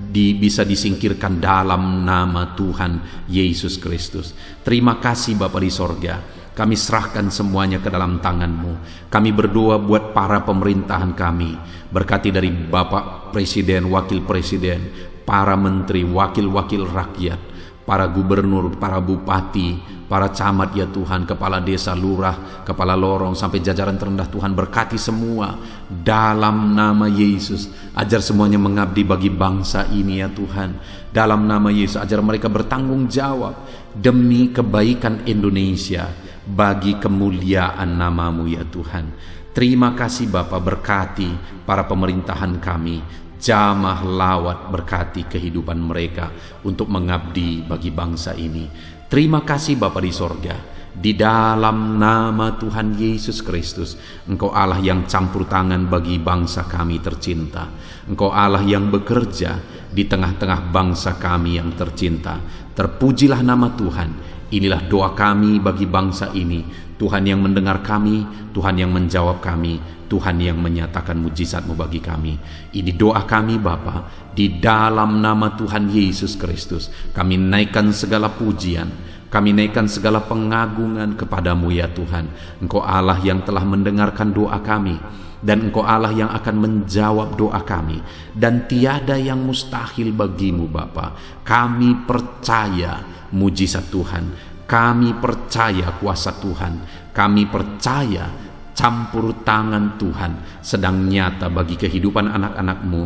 bisa disingkirkan dalam nama Tuhan Yesus Kristus. Terima kasih Bapa di sorga. Kami serahkan semuanya ke dalam tangan-Mu. Kami berdoa buat para pemerintahan kami. Berkati dari Bapak Presiden, Wakil Presiden, para menteri, wakil-wakil rakyat, para gubernur, para bupati, para camat ya Tuhan, kepala desa, lurah, kepala lorong, sampai jajaran terendah Tuhan. Berkati semua dalam nama Yesus. Ajar semuanya mengabdi bagi bangsa ini ya Tuhan. Dalam nama Yesus, ajar mereka bertanggung jawab demi kebaikan Indonesia, bagi kemuliaan nama-Mu ya Tuhan. Terima kasih Bapa, berkati para pemerintahan kami, jamah lawat, berkati kehidupan mereka untuk mengabdi bagi bangsa ini. Terima kasih Bapa di sorga. Di dalam nama Tuhan Yesus Kristus, Engkau Allah yang campur tangan bagi bangsa kami tercinta. Engkau Allah yang bekerja di tengah-tengah bangsa kami yang tercinta. Terpujilah nama Tuhan. Inilah doa kami bagi bangsa ini. Tuhan yang mendengar kami, Tuhan yang menjawab kami, Tuhan yang menyatakan mujizat-Mu bagi kami. Ini doa kami Bapa, di dalam nama Tuhan Yesus Kristus. Kami naikkan segala pujian, kami naikkan segala pengagungan kepadamu ya Tuhan. Engkau Allah yang telah mendengarkan doa kami, dan Engkau Allah yang akan menjawab doa kami, dan tiada yang mustahil bagimu Bapa. Kami percaya mujizat Tuhan, kami percaya kuasa Tuhan, kami percaya campur tangan Tuhan sedang nyata bagi kehidupan anak-anak-Mu,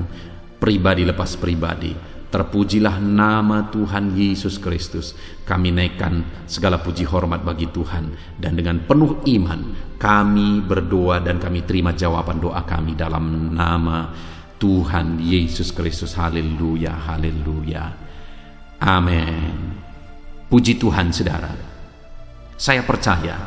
pribadi lepas pribadi. Terpujilah nama Tuhan Yesus Kristus. Kami naikkan segala puji hormat bagi Tuhan, dan dengan penuh iman kami berdoa dan kami terima jawaban doa kami dalam nama Tuhan Yesus Kristus. Haleluya, haleluya, amin. Puji Tuhan saudara. Saya percaya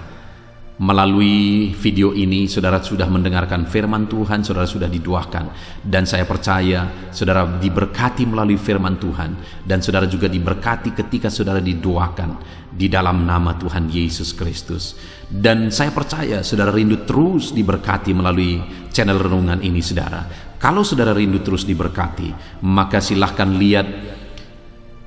melalui video ini saudara sudah mendengarkan firman Tuhan, saudara sudah didoakan, dan saya percaya saudara diberkati melalui firman Tuhan, dan saudara juga diberkati ketika saudara didoakan di dalam nama Tuhan Yesus Kristus. Dan saya percaya saudara rindu terus diberkati melalui channel renungan ini saudara. Kalau saudara rindu terus diberkati, maka silahkan lihat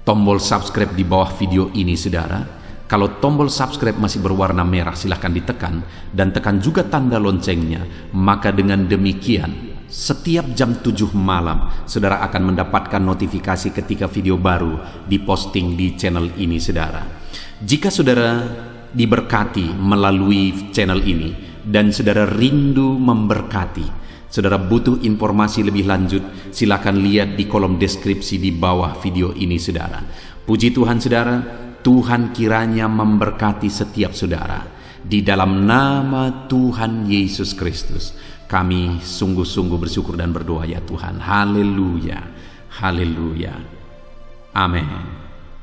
tombol subscribe di bawah video ini saudara. Kalau tombol subscribe masih berwarna merah, silahkan ditekan, dan tekan juga tanda loncengnya. Maka dengan demikian setiap jam 7 malam saudara akan mendapatkan notifikasi ketika video baru diposting di channel ini saudara. Jika saudara diberkati melalui channel ini dan saudara rindu memberkati, saudara butuh informasi lebih lanjut, silakan lihat di kolom deskripsi di bawah video ini saudara. Puji Tuhan saudara, Tuhan kiranya memberkati setiap saudara. Di dalam nama Tuhan Yesus Kristus, kami sungguh-sungguh bersyukur dan berdoa ya Tuhan. Haleluya, haleluya, amin.